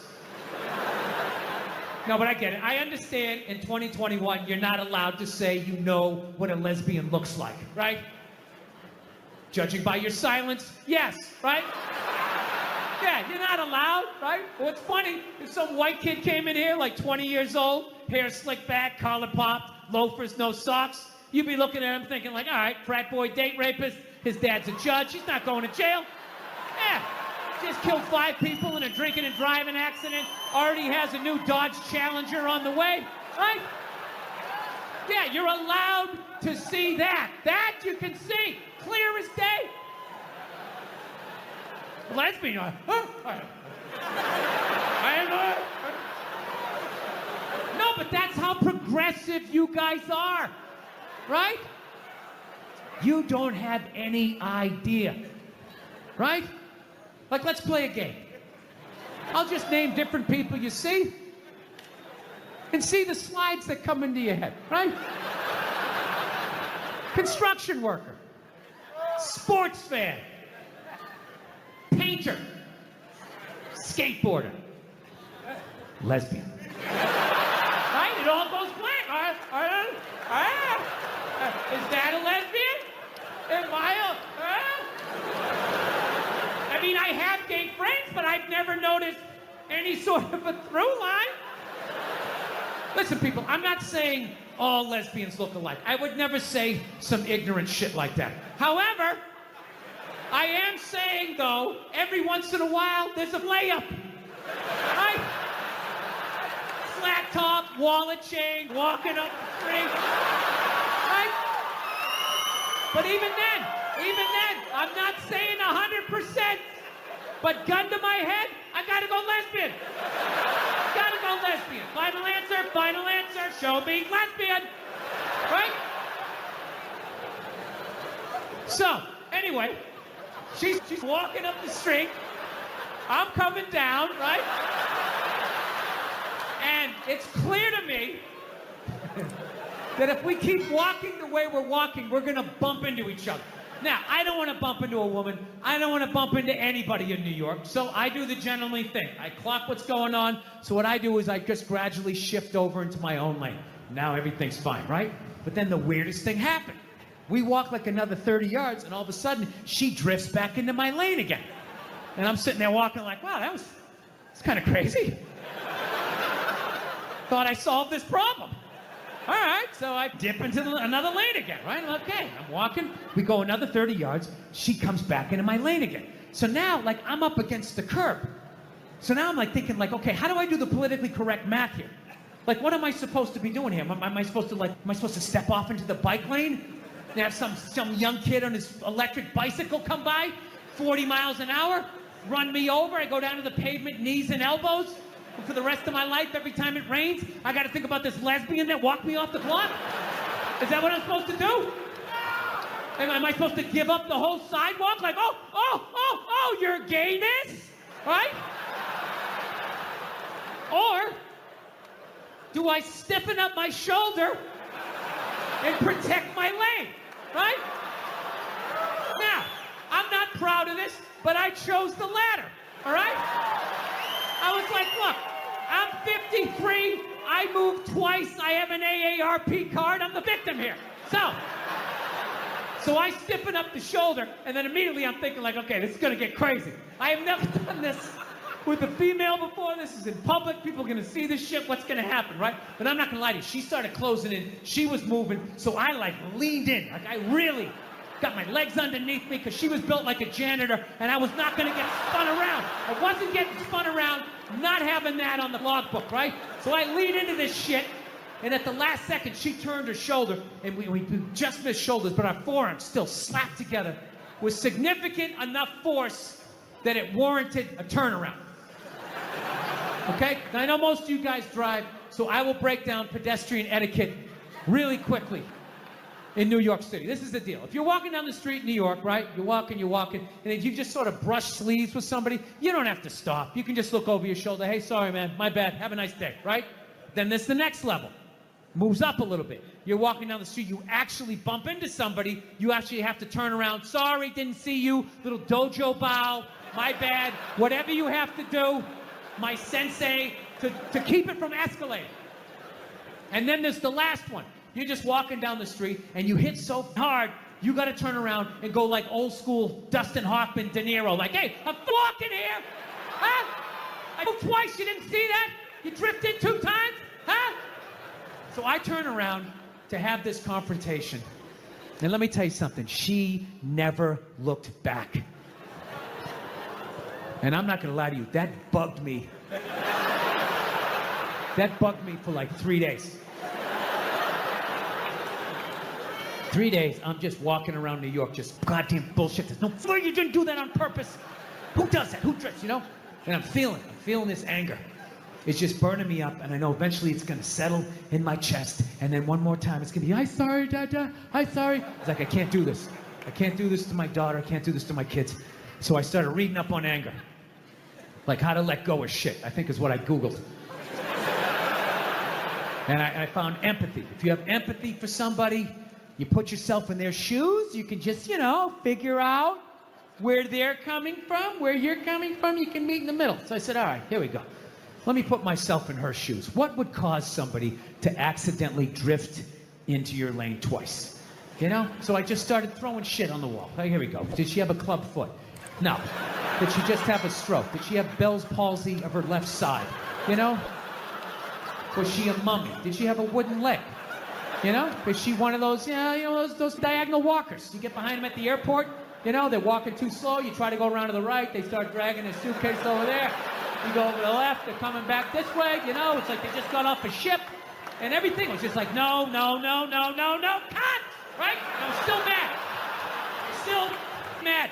No, but I get it. I understand in 2021 you're not allowed to say you know what a lesbian looks like, right? Judging by your silence, yes, right? Yeah, you're not allowed, right? What's funny, if some white kid came in here, like 20 years old, hair slicked back, collar popped, loafers, no socks, you'd be looking at him thinking like, all right, frat boy, date rapist, his dad's a judge, he's not going to jail. Yeah, just killed 5 people in a drinking and driving accident, already has a new Dodge Challenger on the way, right? Yeah, you're allowed to see that. That you can see, clear as day. Lesbian, I am no, but that's how progressive you guys are, right? You don't have any idea, right? Like, let's play a game. I'll just name different people you see and see the slides that come into your head, right? Construction worker, sports fan, painter, skateboarder, lesbian. Right? It all goes blank. Is that a lesbian? Am I I mean, I have gay friends, but I've never noticed any sort of a through line. Listen, people, I'm not saying all lesbians look alike. I would never say some ignorant shit like that. However, I am saying, though, every once in a while, there's a layup. Right? Flat top, wallet chain, walking up the street. Right? But even then, I'm not saying 100%, but gun to my head, I gotta go lesbian. Gotta go lesbian. Final answer, show me lesbian. Right? So, anyway, she's walking up the street. I'm coming down, right? And it's clear to me that if we keep walking the way we're walking, we're gonna bump into each other. Now, I don't want to bump into a woman. I don't want to bump into anybody in New York. So I do the gentlemanly thing. I clock what's going on. So what I do is I just gradually shift over into my own lane. Now everything's fine, right? But then the weirdest thing happened. We walk like another 30 yards, and all of a sudden, she drifts back into my lane again. And I'm sitting there walking like, wow, that's kind of crazy. Thought I solved this problem. All right, so I dip into another lane again, right? Okay, I'm walking. We go another 30 yards. She comes back into my lane again. So now, like, I'm up against the curb. So now I'm like thinking, like, okay, how do I do the politically correct math here? Like, what am I supposed to be doing here? Am I supposed to step off into the bike lane? And have some young kid on his electric bicycle come by, 40 miles an hour, run me over. I go down to the pavement, knees and elbows. And for the rest of my life, every time it rains, I got to think about this lesbian that walked me off the clock? Is that what I'm supposed to do? Am I supposed to give up the whole sidewalk? Like, oh, your gayness? Right? Or do I stiffen up my shoulder and protect my lane? Right? Now, I'm not proud of this, but I chose the latter. All right? I was like, look, I'm 53, I moved twice, I have an AARP card, I'm the victim here. So I stiffen up the shoulder, and then immediately I'm thinking like, okay, this is gonna get crazy. I have never done this with a female before, this is in public, people are gonna see this shit, what's gonna happen, right? But I'm not gonna lie to you, she started closing in, she was moving, so I like leaned in, like I really got my legs underneath me because she was built like a janitor and I was not going to get spun around. I wasn't getting spun around, not having that on the logbook, right? So I leaned into this shit and at the last second she turned her shoulder and we just missed shoulders, but our forearms still slapped together with significant enough force that it warranted a turnaround. Okay? Now I know most of you guys drive, so I will break down pedestrian etiquette really quickly. in New York City. This is the deal. If you're walking down the street in New York, right? You're walking, and if you just sort of brush sleeves with somebody, you don't have to stop. You can just look over your shoulder. Hey, sorry, man. My bad. Have a nice day, right? Then there's the next level. Moves up a little bit. You're walking down the street. You actually bump into somebody. You actually have to turn around. Sorry, didn't see you. Little dojo bow. My bad. Whatever you have to do, my sensei, to keep it from escalating. And then there's the last one. You're just walking down the street, and you hit so hard, you got to turn around and go like old school Dustin Hoffman, De Niro, like, hey, I'm walking here, huh? I moved twice, you didn't see that? You drifted 2 times, huh? So I turn around to have this confrontation, and let me tell you something, she never looked back. And I'm not going to lie to you, that bugged me. That bugged me for like 3 days. 3 days, I'm just walking around New York, just goddamn bullshit. There's no, you didn't do that on purpose. Who does that? Who drifts, you know? And I'm feeling this anger. It's just burning me up, and I know eventually it's gonna settle in my chest, and then one more time it's gonna be, I'm sorry, Dada, I'm sorry. It's like, I can't do this. I can't do this to my daughter, I can't do this to my kids. So I started reading up on anger. Like how to let go of shit, I think is what I Googled. And I found empathy. If you have empathy for somebody, you put yourself in their shoes, you can just, you know, figure out where they're coming from, where you're coming from, you can meet in the middle. So I said, all right, here we go. Let me put myself in her shoes. What would cause somebody to accidentally drift into your lane twice? You know? So I just started throwing shit on the wall. Oh, here we go. Did she have a club foot? No. Did she just have a stroke? Did she have Bell's palsy of her left side? You know? Was she a mummy? Did she have a wooden leg? You know? Was she one of those, those diagonal walkers? You get behind them at the airport, you know, they're walking too slow, you try to go around to the right, they start dragging their suitcase over there, you go over to the left, they're coming back this way, you know, it's like they just got off a ship, and everything was just like, no, cut! Right? I was still mad. Still mad.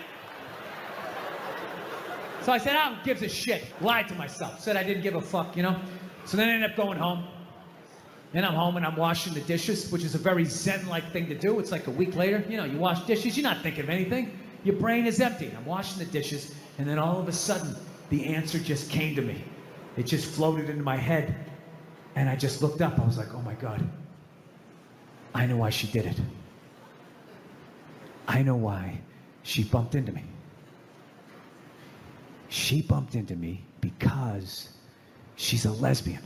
So I said, who gives a shit? Lied to myself. Said I didn't give a fuck, you know? So then I ended up going home. Then I'm home and I'm washing the dishes, which is a very Zen-like thing to do. It's like a week later, you know, you wash dishes, you're not thinking of anything. Your brain is empty. I'm washing the dishes, and then all of a sudden, the answer just came to me. It just floated into my head, and I just looked up. I was like, oh my God. I know why she did it. I know why she bumped into me. She bumped into me because she's a lesbian.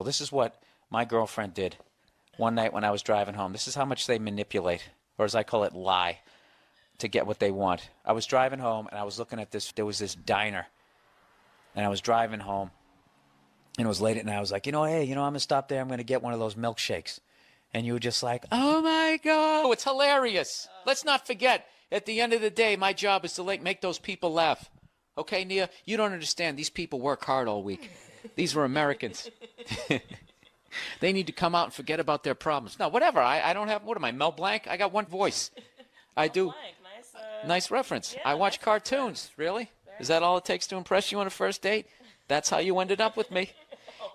This is what my girlfriend did one night when I was driving home. This is how much they manipulate, or as I call it, lie, to get what they want. I was driving home, and I was looking at this. There was this diner, and I was driving home, and it was late at night. I was like, hey, I'm going to stop there. I'm going to get one of those milkshakes. And you were just like, oh, my God. It's hilarious. Let's not forget, at the end of the day, my job is to make those people laugh. Okay, Nia? You don't understand. These people work hard all week. These were Americans. They need to come out and forget about their problems. No, whatever. I don't have, what am I, Mel Blanc? I got one voice. I do. Nice reference. I watch cartoons. Really? Is that all it takes to impress you on a first date? That's how you ended up with me.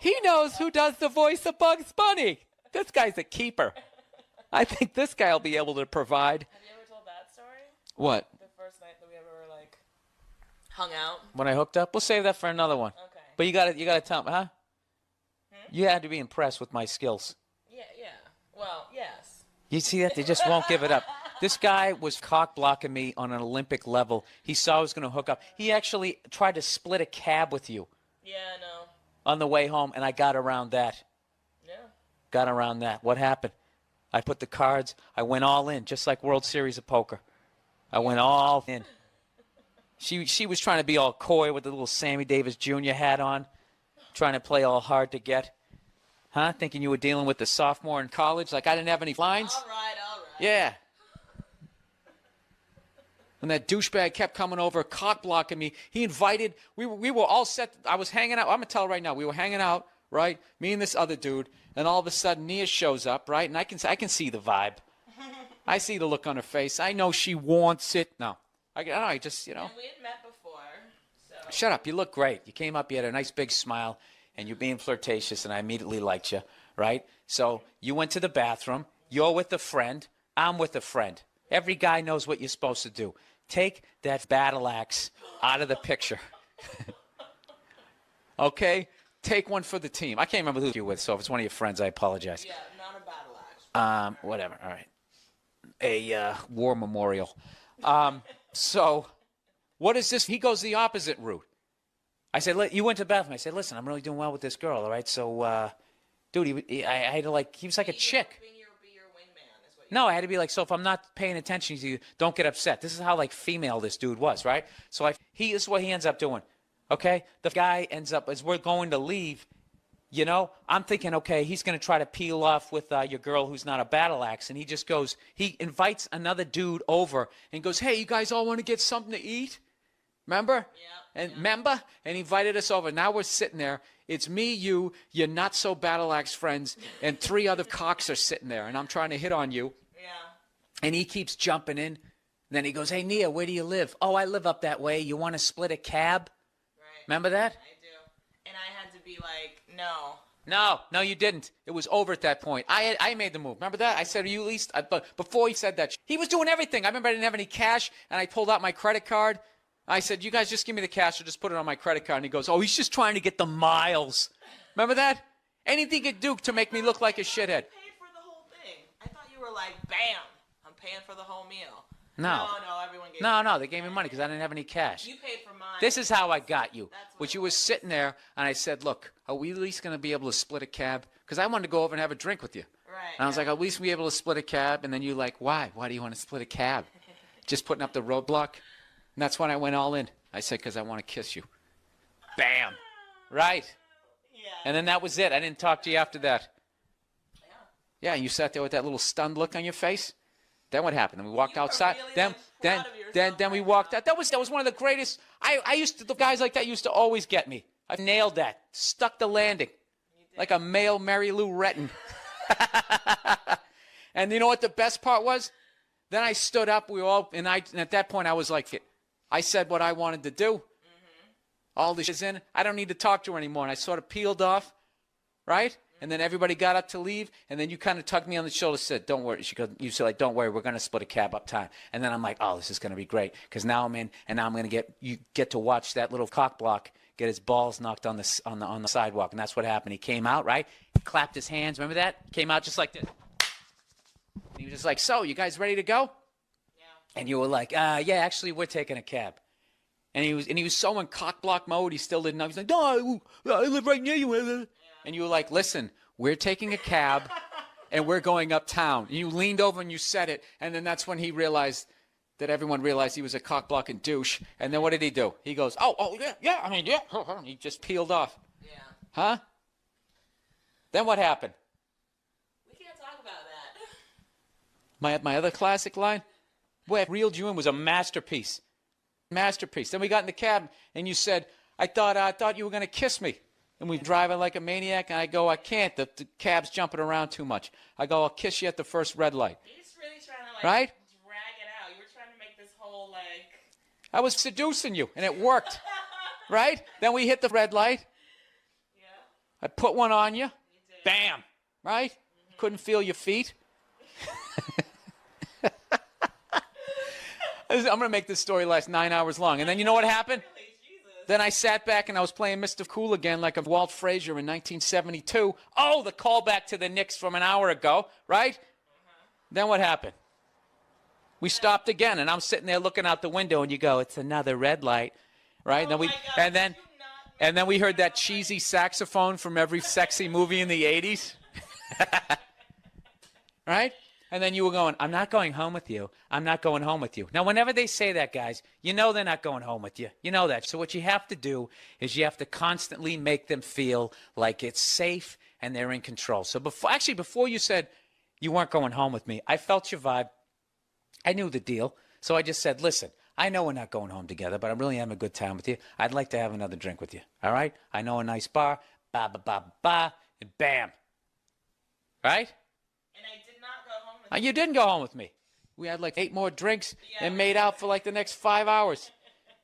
He knows who does the voice of Bugs Bunny. This guy's a keeper. I think this guy will be able to provide. Have you ever told that story? What? The first night that we ever, hung out? When I hooked up? We'll save that for another one. Okay. But you gotta tell me, huh? You had to be impressed with my skills. Yeah. Well, yes. You see that? They just won't give it up. This guy was cock-blocking me on an Olympic level. He saw I was going to hook up. He actually tried to split a cab with you. Yeah, I know. On the way home, and I got around that. Yeah. Got around that. What happened? I put the cards. I went all in, just like World Series of Poker. I went all in. She was trying to be all coy with the little Sammy Davis Jr. hat on, trying to play all hard to get. Huh? Thinking you were dealing with the sophomore in college, like I didn't have any lines? All right. Yeah. When that douchebag kept coming over, cock-blocking me, he invited, we were all set. I was hanging out. I'm going to tell you right now. We were hanging out, right? Me and this other dude. And all of a sudden, Nia shows up, right? And I can see the vibe. I see the look on her face. I know she wants it. No. I just, And we had met before, so. Shut up. You look great. You came up, you had a nice big smile, and you're being flirtatious, and I immediately liked you, right? So you went to the bathroom. You're with a friend. I'm with a friend. Every guy knows what you're supposed to do. Take that battle axe out of the picture. Okay? Take one for the team. I can't remember who you're with, so if it's one of your friends, I apologize. Yeah, not a battle axe. Whatever. All right. A war memorial. So what is this? He goes the opposite route. I said, you went to the bathroom. I said, listen, I'm really doing well with this girl, all right? So, dude, I had to, like, he was like a chick. Be your wingman is what No, I had to be like, so if I'm not paying attention to you, don't get upset. This is how, like, female this dude was, right? So this is what he ends up doing, okay? The guy ends up, as we're going to leave, you know, I'm thinking, okay, he's going to try to peel off with your girl who's not a battle axe. And he just goes, he invites another dude over and goes, hey, you guys all want to get something to eat? Remember? Yeah. And remember? And he invited us over. Now we're sitting there. It's me, you, your not so battle axe friends, and 3 other cocks are sitting there. And I'm trying to hit on you. Yeah. And he keeps jumping in. And then he goes, hey, Nia, where do you live? Oh, I live up that way. You want to split a cab? Right. Remember that? I do. And I had to be like, no. No, you didn't. It was over at that point. I made the move. Remember that? I said, are you at least? But before he said that, he was doing everything. I remember I didn't have any cash, and I pulled out my credit card. I said, you guys just give me the cash or just put it on my credit card. And he goes, oh, he's just trying to get the miles. Remember that? Anything he could do to make me look like a shithead. Paid for the whole thing. I thought you were like, bam, I'm paying for the whole meal. No, everyone gave No, they gave me money because I didn't have any cash. You paid for mine. This is how I got you. That's what Which it you was sitting there, and I said, look, are we at least going to be able to split a cab? Because I wanted to go over and have a drink with you. Right. And I was like, at least be able to split a cab. And then you like, why? Why do you want to split a cab? Just putting up the roadblock? And that's when I went all in. I said, because I want to kiss you. Bam. Right. Yeah. And then that was it. I didn't talk to you after that. Yeah, and you sat there with that little stunned look on your face. Then what happened? Then we walked outside. Really Then we walked out. That was one of the greatest. The guys like that used to always get me. I nailed that. Stuck the landing. Like a male Mary Lou Retton. And you know what the best part was? Then I stood up. And at that point I was like, I said what I wanted to do. All this is in. I don't need to talk to her anymore. And I sort of peeled off, right? And then everybody got up to leave, and then you kind of tugged me on the shoulder, said, don't worry. You said, like, don't worry, we're going to split a cab uptown. And then I'm like, oh, this is going to be great, because now I'm in, and now I'm going to get to watch that little cock block get his balls knocked on the sidewalk. And that's what happened. He came out, right? He clapped his hands. Remember that? Came out just like this. And he was just like, so, you guys ready to go? Yeah. And you were like, yeah, actually, we're taking a cab. And he was so in cock block mode, he still didn't know. He's like, no, I live right near you. Yeah. And you were like, listen, we're taking a cab, and we're going uptown. And you leaned over and you said it, and then that's when he realized that everyone realized he was a cock blocking douche. And then what did he do? He goes, yeah, I mean, yeah. He just peeled off. Yeah. Huh? Then what happened? We can't talk about that. My other classic line? Where I reeled you in was a masterpiece. Masterpiece. Then we got in the cab, and you said, I thought you were going to kiss me. And we're driving like a maniac, and I go, I can't. The cab's jumping around too much. I go, I'll kiss you at the first red light. You're just really trying to, like, right? drag it out. You were trying to make this whole, like... I was seducing you, and it worked. Right? Then we hit the red light. Yeah. I put one on you. You did. Bam. Right? Couldn't feel your feet. I'm going to make this story last 9 hours long. And then you know what happened? Then I sat back and I was playing Mr. Cool again like a Walt Frazier in 1972. Oh, the callback to the Knicks from an hour ago, right? Then what happened? We stopped again, and I'm sitting there looking out the window, and you go, it's another red light, right? Oh And then we heard that cheesy saxophone from every sexy movie in the 80s. Right? And then you were going, I'm not going home with you. I'm not going home with you. Now, whenever they say that, guys, you know they're not going home with you. You know that. So what you have to do is you have to constantly make them feel like it's safe and they're in control. So before you said you weren't going home with me, I felt your vibe. I knew the deal. So I just said, listen, I know we're not going home together, but I'm really having a good time with you. I'd like to have another drink with you. All right? I know a nice bar. Ba, ba, ba, ba, and bam. Right? And I did not go home with You didn't go home with me. We had like 8 more drinks and made out for like the next 5 hours.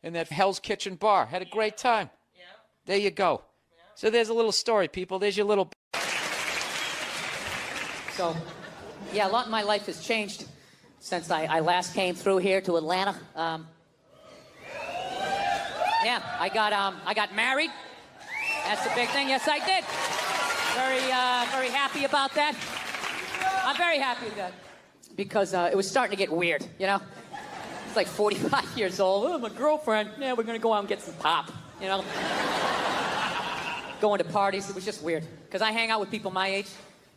in that Hell's Kitchen bar. Had a great time. Yeah. There you go. So there's a little story, people. There's your little... So, yeah, a lot in my life has changed since I last came through here to Atlanta. Yeah, I got married. That's the big thing. Yes, I did. Very happy about that. I'm very happy with that because it was starting to get weird, you know? It's like 45 years old. Oh, my girlfriend. Yeah, we're going to go out and get some pop, you know? Going to parties. It was just weird because I hang out with people my age,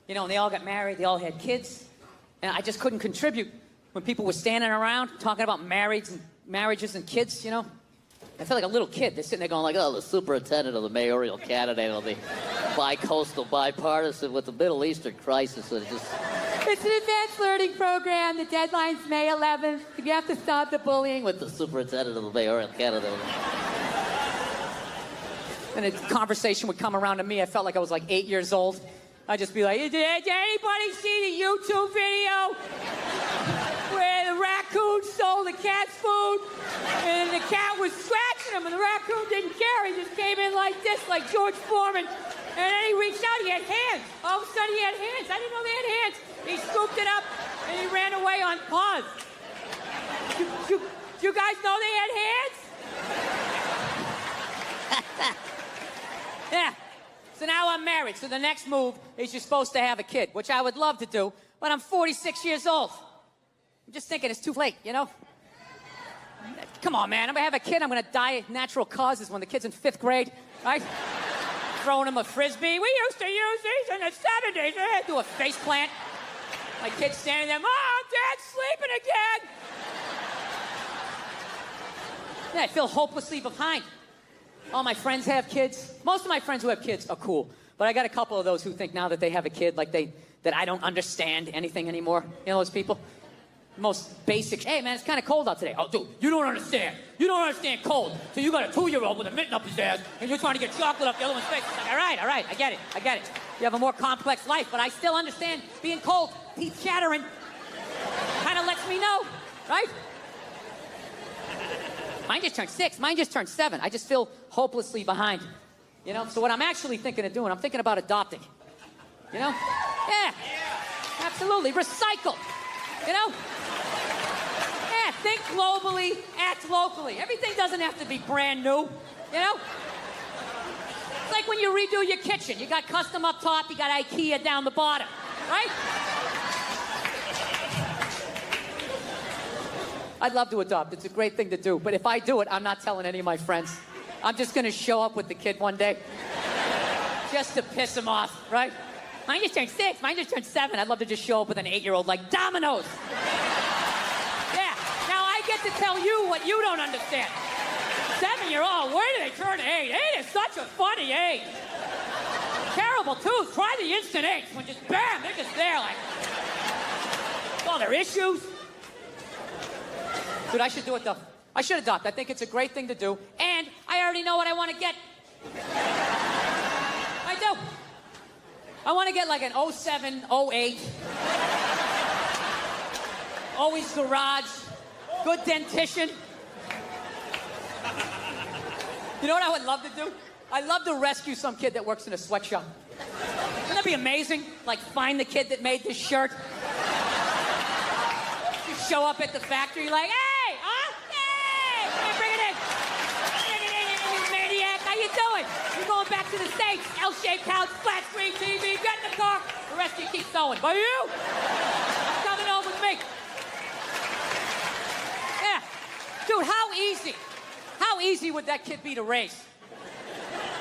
you know, and they all got married. They all had kids. And I just couldn't contribute when people were standing around talking about marriages and kids, you know? I felt like a little kid. They're sitting there going like, oh, the superintendent of the mayoral candidate of the bi-coastal bipartisan with the Middle Eastern crisis. And it's an advanced learning program. The deadline's May 11th. You have to stop the bullying with the superintendent of the mayoral candidate. And a conversation would come around to me. I felt like I was like 8 years old. I'd just be like, did anybody see the YouTube video where the raccoon stole the cat's food and the cat was scratching him and the raccoon didn't care? He just came in like this, like George Foreman. And then he reached out, he had hands. All of a sudden he had hands. I didn't know they had hands. He scooped it up and he ran away on paws. Do you guys know they had hands? Yeah. So now I'm married. So the next move is you're supposed to have a kid, which I would love to do, but I'm 46 years old. I'm just thinking it's too late, you know? Come on, man. I'm going to have a kid. I'm going to die of natural causes when the kid's in 5th grade, right? Throwing him a Frisbee. We used to use these in the 70s. I do a face plant. My kid's standing there. Mom, Dad's sleeping again. Yeah, I feel hopelessly behind. All my friends have kids. Most of my friends who have kids are cool. But I got a couple of those who think now that they have a kid, like that I don't understand anything anymore. You know those people? Most basic. Hey, man, it's kind of cold out today. Oh, dude, you don't understand. You don't understand cold. So you got a 2-year-old with a mitten up his ass, and you're trying to get chocolate up the other one's face. It's like, all right, I get it. You have a more complex life, but I still understand being cold. Teeth chattering. Kind of lets me know, right? Mine just turned 6. Mine just turned 7. I just feel hopelessly behind. You know? So what I'm actually thinking of doing, I'm thinking about adopting. You know? Yeah. Absolutely. Recycle. You know? Yeah, think globally, act locally. Everything doesn't have to be brand new. You know? It's like when you redo your kitchen. You got custom up top, you got IKEA down the bottom. Right? I'd love to adopt. It's a great thing to do. But if I do it, I'm not telling any of my friends. I'm just going to show up with the kid one day just to piss him off, right? Mine just turned 6. Mine just turned 7. I'd love to just show up with an 8-year-old like dominoes. Yeah. Now I get to tell you what you don't understand. 7-year-old, where do they turn 8? 8 is such a funny age. Terrible, too. Try the instant 8 when just bam, they're just there like all their issues. Dude, I should do it, though. I should adopt. I think it's a great thing to do. And I already know what I want to get. I do. I want to get like an 07, 08. Always garage. Good dentition. You know what I would love to do? I'd love to rescue some kid that works in a sweatshop. Wouldn't that be amazing? Like, find the kid that made this shirt. You show up at the factory like, hey, huh? Hey, bring it in. Bring it in, you maniac. How you doing? You're going back to the States. L-shaped house, flat screen TV. Get in the car. The rest of you keep sewing. But you, coming home with me. Yeah. Dude, how easy would that kid be to raise?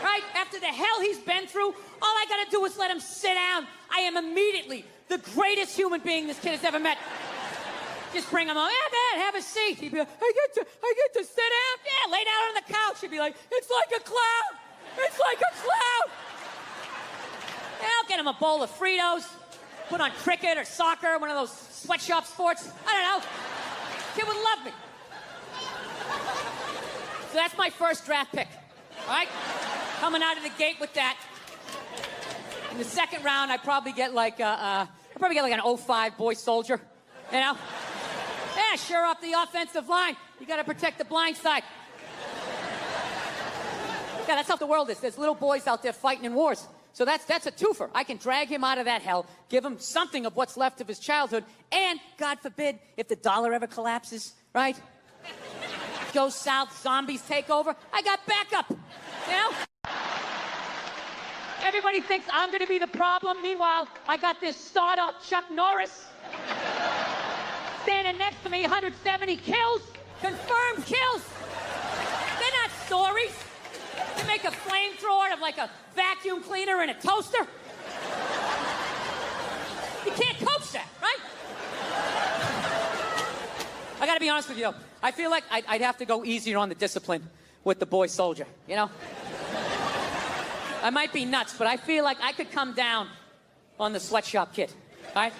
Right? After the hell he's been through, all I gotta do is let him sit down. I am immediately the greatest human being this kid has ever met. Just bring him on. Yeah, man, have a seat. He'd be like, I get to sit down? Yeah, lay down on the couch. He'd be like, it's like a cloud. It's like a cloud. Yeah, I'll get him a bowl of Fritos. Put on cricket or soccer, one of those sweatshop sports. I don't know. Kid would love me. So that's my first draft pick. All right? Coming out of the gate with that. In the second round, I'd probably get like an 05 boy soldier. You know? Yeah, sure up the offensive line. You got to protect the blind side. Yeah, that's how the world is. There's little boys out there fighting in wars. So that's a twofer. I can drag him out of that hell, give him something of what's left of his childhood, and, God forbid, if the dollar ever collapses, right? Goes south, zombies take over, I got backup, you know? Everybody thinks I'm gonna be the problem. Meanwhile, I got this startup Chuck Norris standing next to me, 170 kills, confirmed kills. They're not stories. You make a flamethrower of like a vacuum cleaner and a toaster. You can't coach that, right? I gotta be honest with you, though. I feel like I'd have to go easier on the discipline with the boy soldier, you know? I might be nuts, but I feel like I could come down on the sweatshop kid, all right?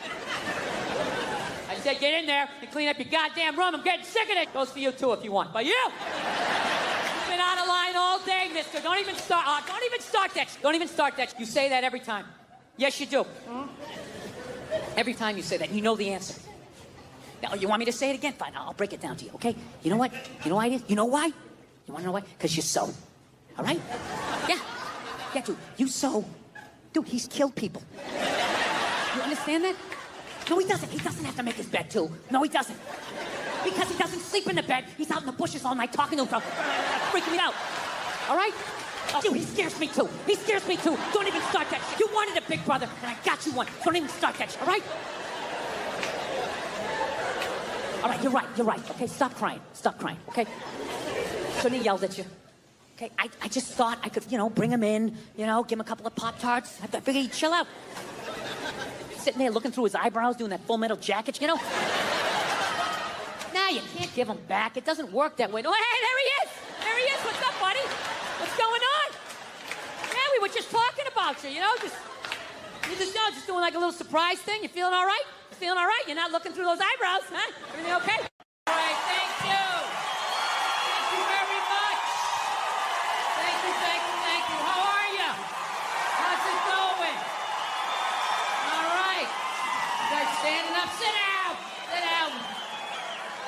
I said, get in there and clean up your goddamn room. I'm getting sick of it. Goes for you, too, if you want. But you! You've been out of line all day, mister. Don't even start that. Don't even start that. You say that every time. Yes, you do. Every time you say that, you know the answer. Now, you want me to say it again? Fine, I'll break it down to you, okay? You know what? You know why it is? You know why? You want to know why? Because you're so. All right? Yeah. Yeah, dude. You so. Dude, he's killed people. You understand that? No, he doesn't. He doesn't have to make his bed, too. No, he doesn't. Because he doesn't sleep in the bed. He's out in the bushes all night talking to himself. Freaking me out. All right? Oh, dude, he scares me, too. He scares me, too. Don't even start that shit. You wanted a big brother, and I got you one. Don't even start that shit, all right? All right, you're right. Okay, stop crying, okay? Shouldn't have yelled at you. Okay, I just thought I could, bring him in, give him a couple of Pop-Tarts. I figured he'd chill out. Sitting there looking through his eyebrows, doing that Full Metal Jacket, Nah, you can't give him back. It doesn't work that way. Oh, hey, there he is! There he is! What's up, buddy? What's going on? Yeah, we were just talking about you, just doing like a little surprise thing. You feeling all right? You feeling all right? You're not looking through those eyebrows, huh? Everything okay? All right, thank you. Thank you very much. Thank you. How are you? How's it going? All right. You guys standing up? Sit down.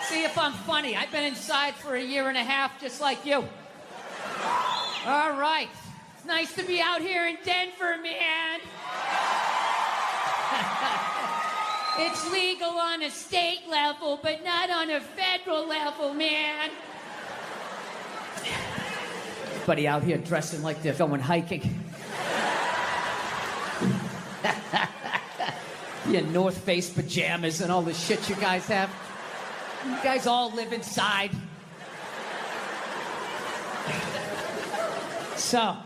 See if I'm funny. I've been inside for a year and a half, just like you. All right. It's nice to be out here in Denver, man. It's legal on a state level, but not on a federal level, man. Everybody out here dressing like they're going hiking. Your North Face pajamas and all the shit you guys have. You guys all live inside. So,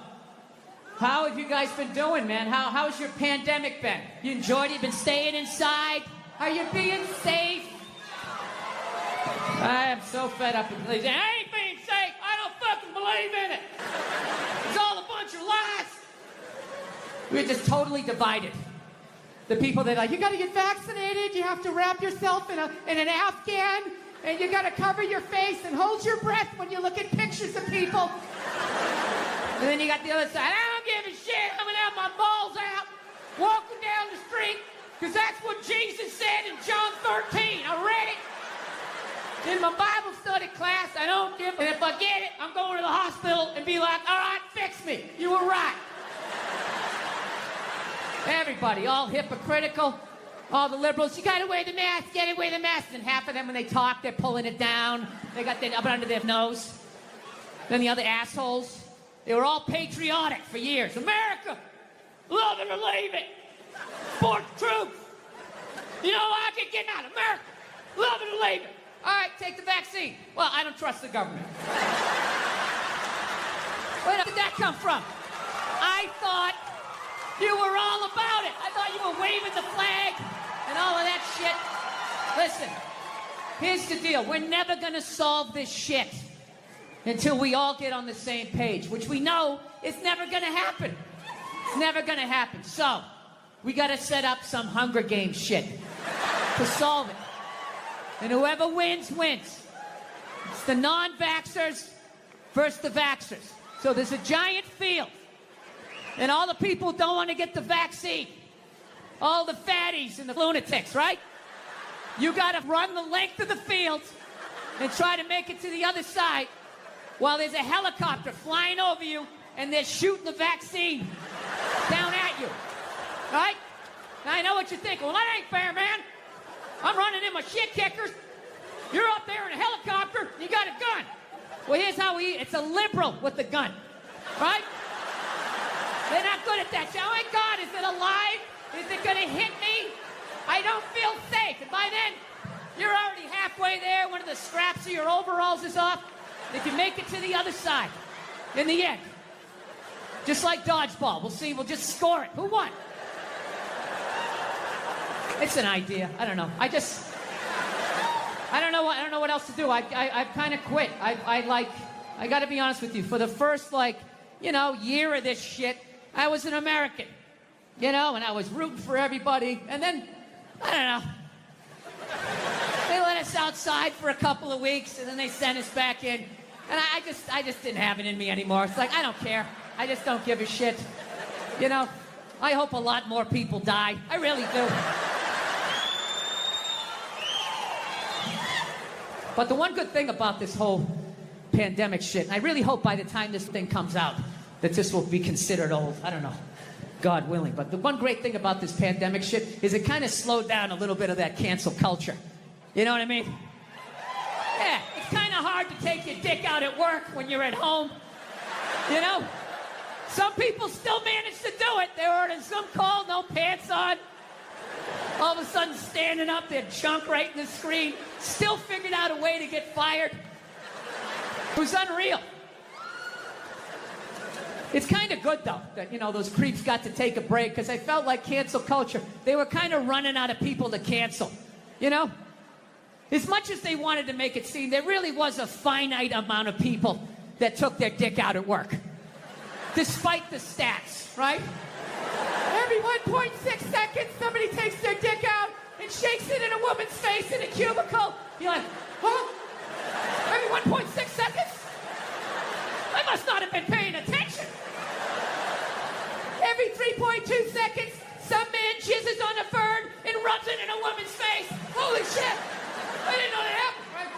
how have you guys been doing, man? How's your pandemic been? You enjoyed it? You been staying inside? Are you being safe? I am so fed up with police. I ain't being safe. I don't fucking believe in it. It's all a bunch of lies. We're just totally divided. The people that are like, you gotta get vaccinated, you have to wrap yourself in an Afghan, and you gotta cover your face and hold your breath when you look at pictures of people. And then you got the other side. I don't give a shit. I'm gonna have my balls out, walking down the street, because that's what Jesus said in John 13. I read it in my Bible study class. I don't give a... And if I get it, I'm going to the hospital and be like, all right, fix me. You were right. Everybody, all hypocritical. All the liberals, you gotta wear the mask, And half of them, when they talk, they're pulling it down. They got it up under their nose. Then the other assholes, they were all patriotic for years. America, love it or leave it. Support the troops. You know, I can get out of America, love it or leave it. All right, take the vaccine. Well, I don't trust the government. Where did that come from? I thought you were all about it. I thought you were waving the flag and all of that shit. Listen, here's the deal. We're never gonna solve this shit until we all get on the same page, which we know is never gonna happen. It's never gonna happen. So, we gotta set up some Hunger Games shit to solve it. And whoever wins, wins. It's the non-vaxxers versus the vaxxers. So there's a giant field. And all the people who don't want to get the vaccine. All the fatties and the lunatics, right? You gotta run the length of the field and try to make it to the other side while there's a helicopter flying over you and they're shooting the vaccine down at you, right? Now, I know what you're thinking. Well, that ain't fair, man. I'm running in my shit kickers. You're up there in a helicopter, you got a gun. Well, here's how we eat. It's a liberal with the gun, right? They're not good at that. So, oh my God, is it alive? Is it gonna hit me? I don't feel safe. And by then, you're already halfway there. One of the straps of your overalls is off. If you make it to the other side, in the end, just like dodgeball, we'll see. We'll just score it. Who won? It's an idea. I don't know. I don't know what else to do. I've kind of quit. I got to be honest with you. For the first, year of this shit, I was an American, and I was rooting for everybody. And then, I don't know. They let us outside for a couple of weeks, and then they sent us back in. And I just didn't have it in me anymore. It's like, I don't care. I just don't give a shit. I hope a lot more people die. I really do. But the one good thing about this whole pandemic shit, and I really hope by the time this thing comes out that this will be considered old. I don't know. God willing. But the one great thing about this pandemic shit is it kind of slowed down a little bit of that cancel culture. You know what I mean? Yeah, it's kind of hard to take your dick out at work when you're at home. Some people still manage to do it. They're ordering some call, no pants on. All of a sudden standing up, their junk right in the screen. Still figured out a way to get fired. It was unreal. It's kind of good, though, that, those creeps got to take a break, because I felt like cancel culture, they were kind of running out of people to cancel, As much as they wanted to make it seem, there really was a finite amount of people that took their dick out at work. Despite the stats, right? Every 1.6 seconds, somebody takes their dick out and shakes it in a woman's face in a cubicle. You're like, huh? Every 1.6 seconds? I must not have been paying attention. Every 3.2 seconds, some man jizzes on a bird and rubs it in a woman's face. Holy shit! I didn't know that happened, right?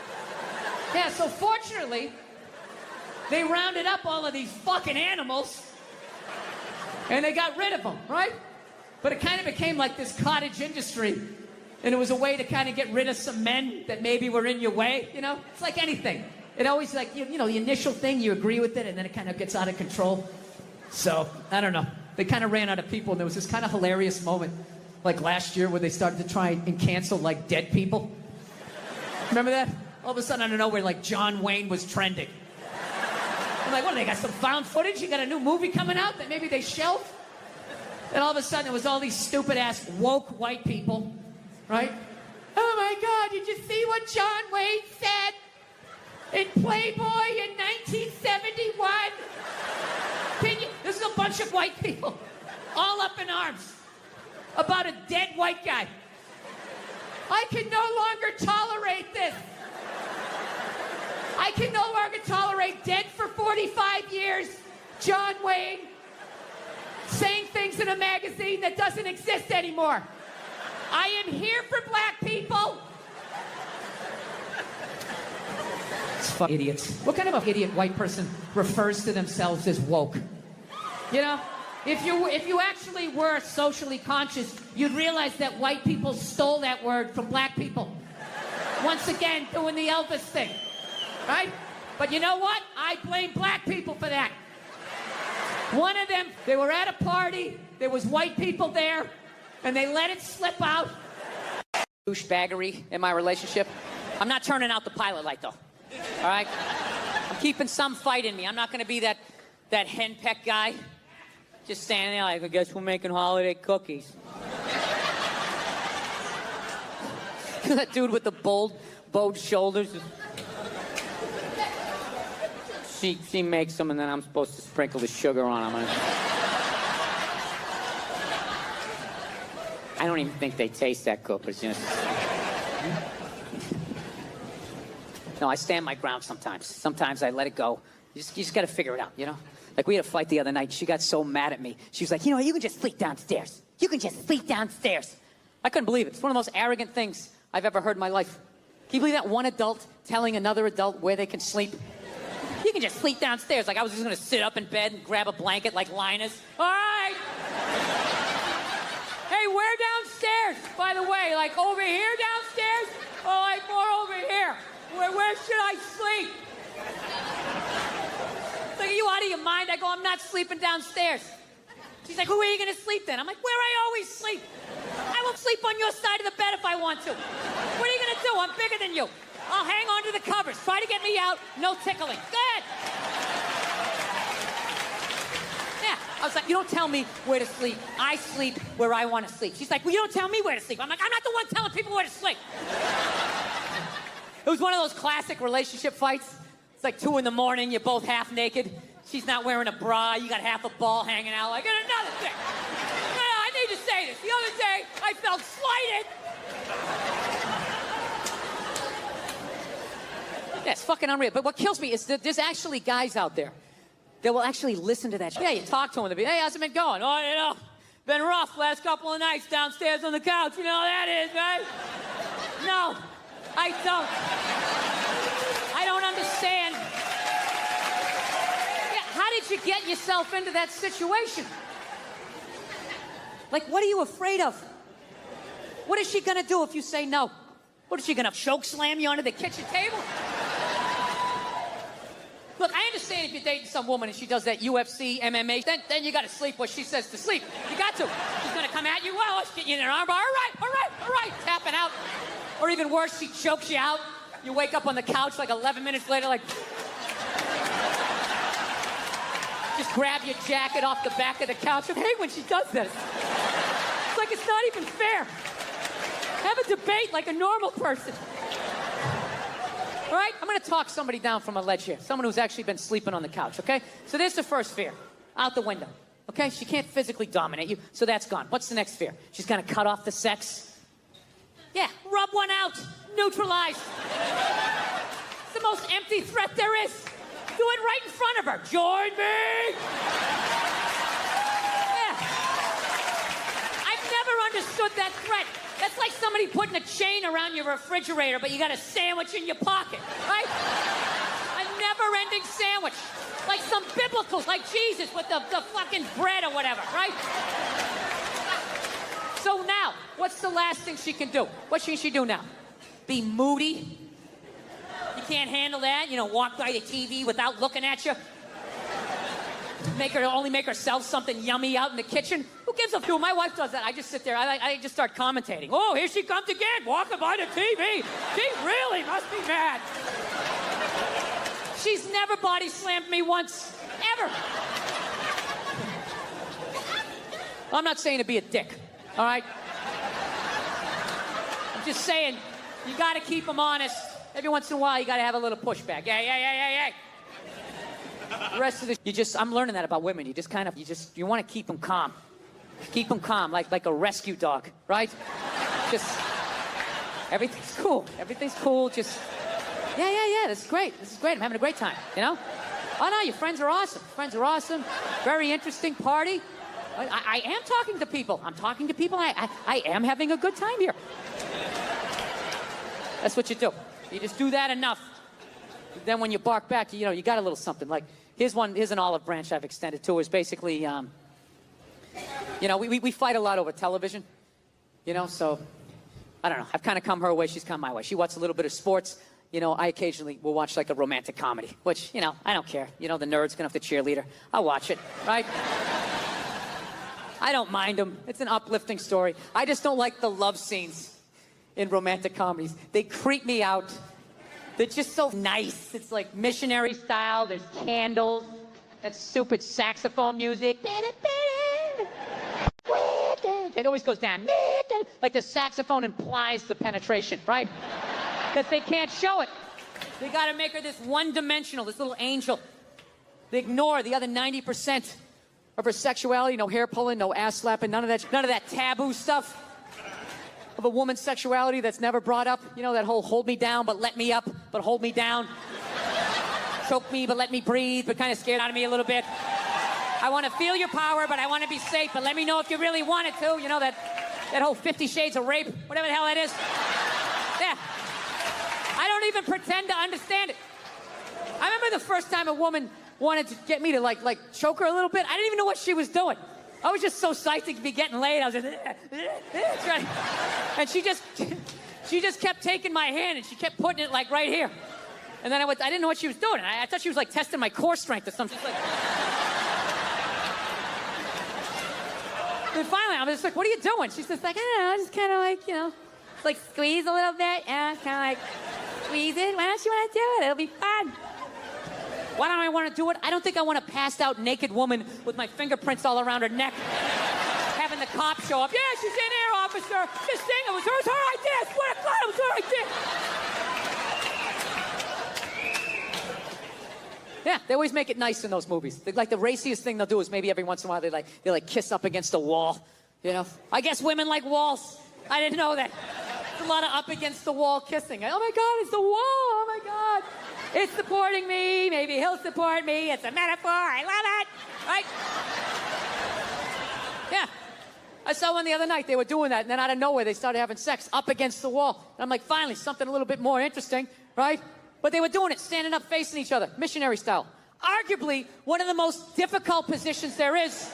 Yeah, so fortunately, they rounded up all of these fucking animals and they got rid of them, right? But it kind of became like this cottage industry, and it was a way to kind of get rid of some men that maybe were in your way, It's like anything. It always the initial thing, you agree with it, and then it kind of gets out of control. So, I don't know. They kind of ran out of people, and there was this kind of hilarious moment, like last year, where they started to try and cancel, dead people. Remember that? All of a sudden, out of nowhere, John Wayne was trending. I'm like, what, they got some found footage? You got a new movie coming out that maybe they shelved? And all of a sudden, it was all these stupid-ass woke white people, right? Oh, my God, did you see what John Wayne said in Playboy in 1971? This is a bunch of white people, all up in arms, about a dead white guy. I can no longer tolerate this. I can no longer tolerate dead for 45 years, John Wayne, saying things in a magazine that doesn't exist anymore. I am here for black people. Idiots. What kind of an idiot white person refers to themselves as woke? If you actually were socially conscious, you'd realize that white people stole that word from black people. Once again, doing the Elvis thing, right? But you know what? I blame black people for that. One of them, they were at a party, there was white people there, and they let it slip out. Douchebaggery in my relationship. I'm not turning out the pilot light, though. All right? I'm keeping some fight in me. I'm not going to be that henpeck guy. Just standing there like, I guess we're making holiday cookies. That dude with the bowed shoulders. She makes them, and then I'm supposed to sprinkle the sugar on them. I don't even think they taste that good, but it's just... No, I stand my ground sometimes. Sometimes I let it go. You just got to figure it out, Like, we had a fight the other night. She got so mad at me. She was like, you can just sleep downstairs. You can just sleep downstairs. I couldn't believe it. It's one of the most arrogant things I've ever heard in my life. Can you believe that? One adult telling another adult where they can sleep? You can just sleep downstairs. Like I was just gonna sit up in bed and grab a blanket like Linus. All right. Hey, where downstairs, by the way? Like over here downstairs? Or like more over here? Where should I sleep? Like, are you out of your mind? I go, I'm not sleeping downstairs. She's like, who are you gonna sleep then? I'm like, where I always sleep. I will sleep on your side of the bed if I want to. What are you gonna do? I'm bigger than you. I'll hang on to the covers. Try to get me out. No tickling. Go ahead. Yeah. I was like, you don't tell me where to sleep. I sleep where I want to sleep. She's like, well, you don't tell me where to sleep. I'm like, I'm not the one telling people where to sleep. It was one of those classic relationship fights. It's like 2 a.m, you're both half naked. She's not wearing a bra, you got half a ball hanging out. Like, and another thing. No, I need to say this. The other day, I felt slighted. Yeah, it's fucking unreal. But what kills me is that there's actually guys out there that will actually listen to that shit. Yeah, you talk to them, they'll be, hey, how's it been going? Oh, you know, been rough last couple of nights downstairs on the couch. You know how that is, right? No, I don't. I don't understand. Yeah, how did you get yourself into that situation? Like, what are you afraid of? What is she gonna do if you say no? What is she gonna choke slam you onto the kitchen table? Look, I understand if you're dating some woman and she does that UFC, MMA, then you gotta sleep what she says to sleep. You got to. She's gonna come at you, well, let's get you in an armbar. All right, tapping out. Or even worse, she chokes you out. You wake up on the couch like 11 minutes later, like... Just grab your jacket off the back of the couch. I hate when she does this. It's like it's not even fair. Have a debate like a normal person. All right, I'm gonna talk somebody down from a ledge here. Someone who's actually been sleeping on the couch, okay? So there's the first fear, out the window, okay? She can't physically dominate you, so that's gone. What's the next fear? She's gonna cut off the sex. Yeah, rub one out, neutralize. It's the most empty threat there is. Do it right in front of her. Join me. Yeah. I've never understood that threat. That's like somebody putting a chain around your refrigerator, but you got a sandwich in your pocket, right? A never-ending sandwich. Like some biblical, like Jesus with the fucking bread or whatever, right? So now, what's the last thing she can do? What can she do now? Be moody? You can't handle that? You know, walk by the TV without looking at you? Only make herself something yummy out in the kitchen? Who gives a fuck? My wife does that. I just sit there. I just start commentating. Oh, here she comes again, walking by the TV. She really must be mad. She's never body slammed me once, ever. I'm not saying to be a dick, all right? I'm just saying, you gotta keep them honest. Every once in a while, you gotta have a little pushback. Yeah. The rest of this, I'm learning that about women. You want to keep them calm. Keep them calm, like a rescue dog, right? Just, everything's cool. Everything's cool, just, yeah, this is great. I'm having a great time, you know? Oh, no, your friends are awesome. Very interesting party. I am talking to people. I'm talking to people. I am having a good time here. That's what you do. You just do that enough. Then when you bark back, you know, you got a little something. Like, here's an olive branch I've extended to. Is basically, you know, we fight a lot over television, you know, so, I don't know. I've kind of come her way, she's come my way. She watches a little bit of sports. You know, I occasionally will watch, like, a romantic comedy, which, you know, I don't care. You know, the nerd's gonna have the cheerleader. I'll watch it, right? I don't mind them. It's an uplifting story. I just don't like the love scenes in romantic comedies. They creep me out. They're just so nice. It's like missionary style. There's candles. That stupid saxophone music. It always goes down. Like the saxophone implies the penetration, right? Because they can't show it. They got to make her this one-dimensional, this little angel. They ignore the other 90% of her sexuality. No hair pulling, no ass slapping, none of that taboo stuff of a woman's sexuality that's never brought up. You know, that whole hold me down, but let me up, but hold me down. Choke me, but let me breathe, but kind of scared out of me a little bit. I want to feel your power, but I want to be safe, but let me know if you really want it to. You know, that whole 50 Shades of Rape, whatever the hell that is. Yeah. I don't even pretend to understand it. I remember the first time a woman wanted to get me to like choke her a little bit. I didn't even know what she was doing. I was just so psyched to be getting laid. I was just, trying. And she just kept taking my hand and she kept putting it like right here. And then I didn't know what she was doing. I thought she was like testing my core strength or something. Like... And finally, I was just like, what are you doing? She's just like, I don't know, just kind of like, you know, like squeeze a little bit. Yeah, kind of like squeeze it. Why don't you want to do it? It'll be fun. Why don't I want to do it? I don't think I want a passed out naked woman with my fingerprints all around her neck. Having the cop show up. Yeah, she's in here, officer. This thing, it was her idea. I swear to God, it was her idea. Yeah, they always make it nice in those movies. Like the raciest thing they'll do is maybe every once in a while they kiss up against a wall. You know? I guess women like walls. I didn't know that. There's a lot of up against the wall kissing. Oh my God, it's the wall. Oh my God. It's supporting me. Maybe he'll support me. It's a metaphor. I love it. Right? Yeah. I saw one the other night. They were doing that, and then out of nowhere, they started having sex up against the wall. And I'm like, finally, something a little bit more interesting, right? But they were doing it standing up facing each other, missionary style. Arguably, one of the most difficult positions there is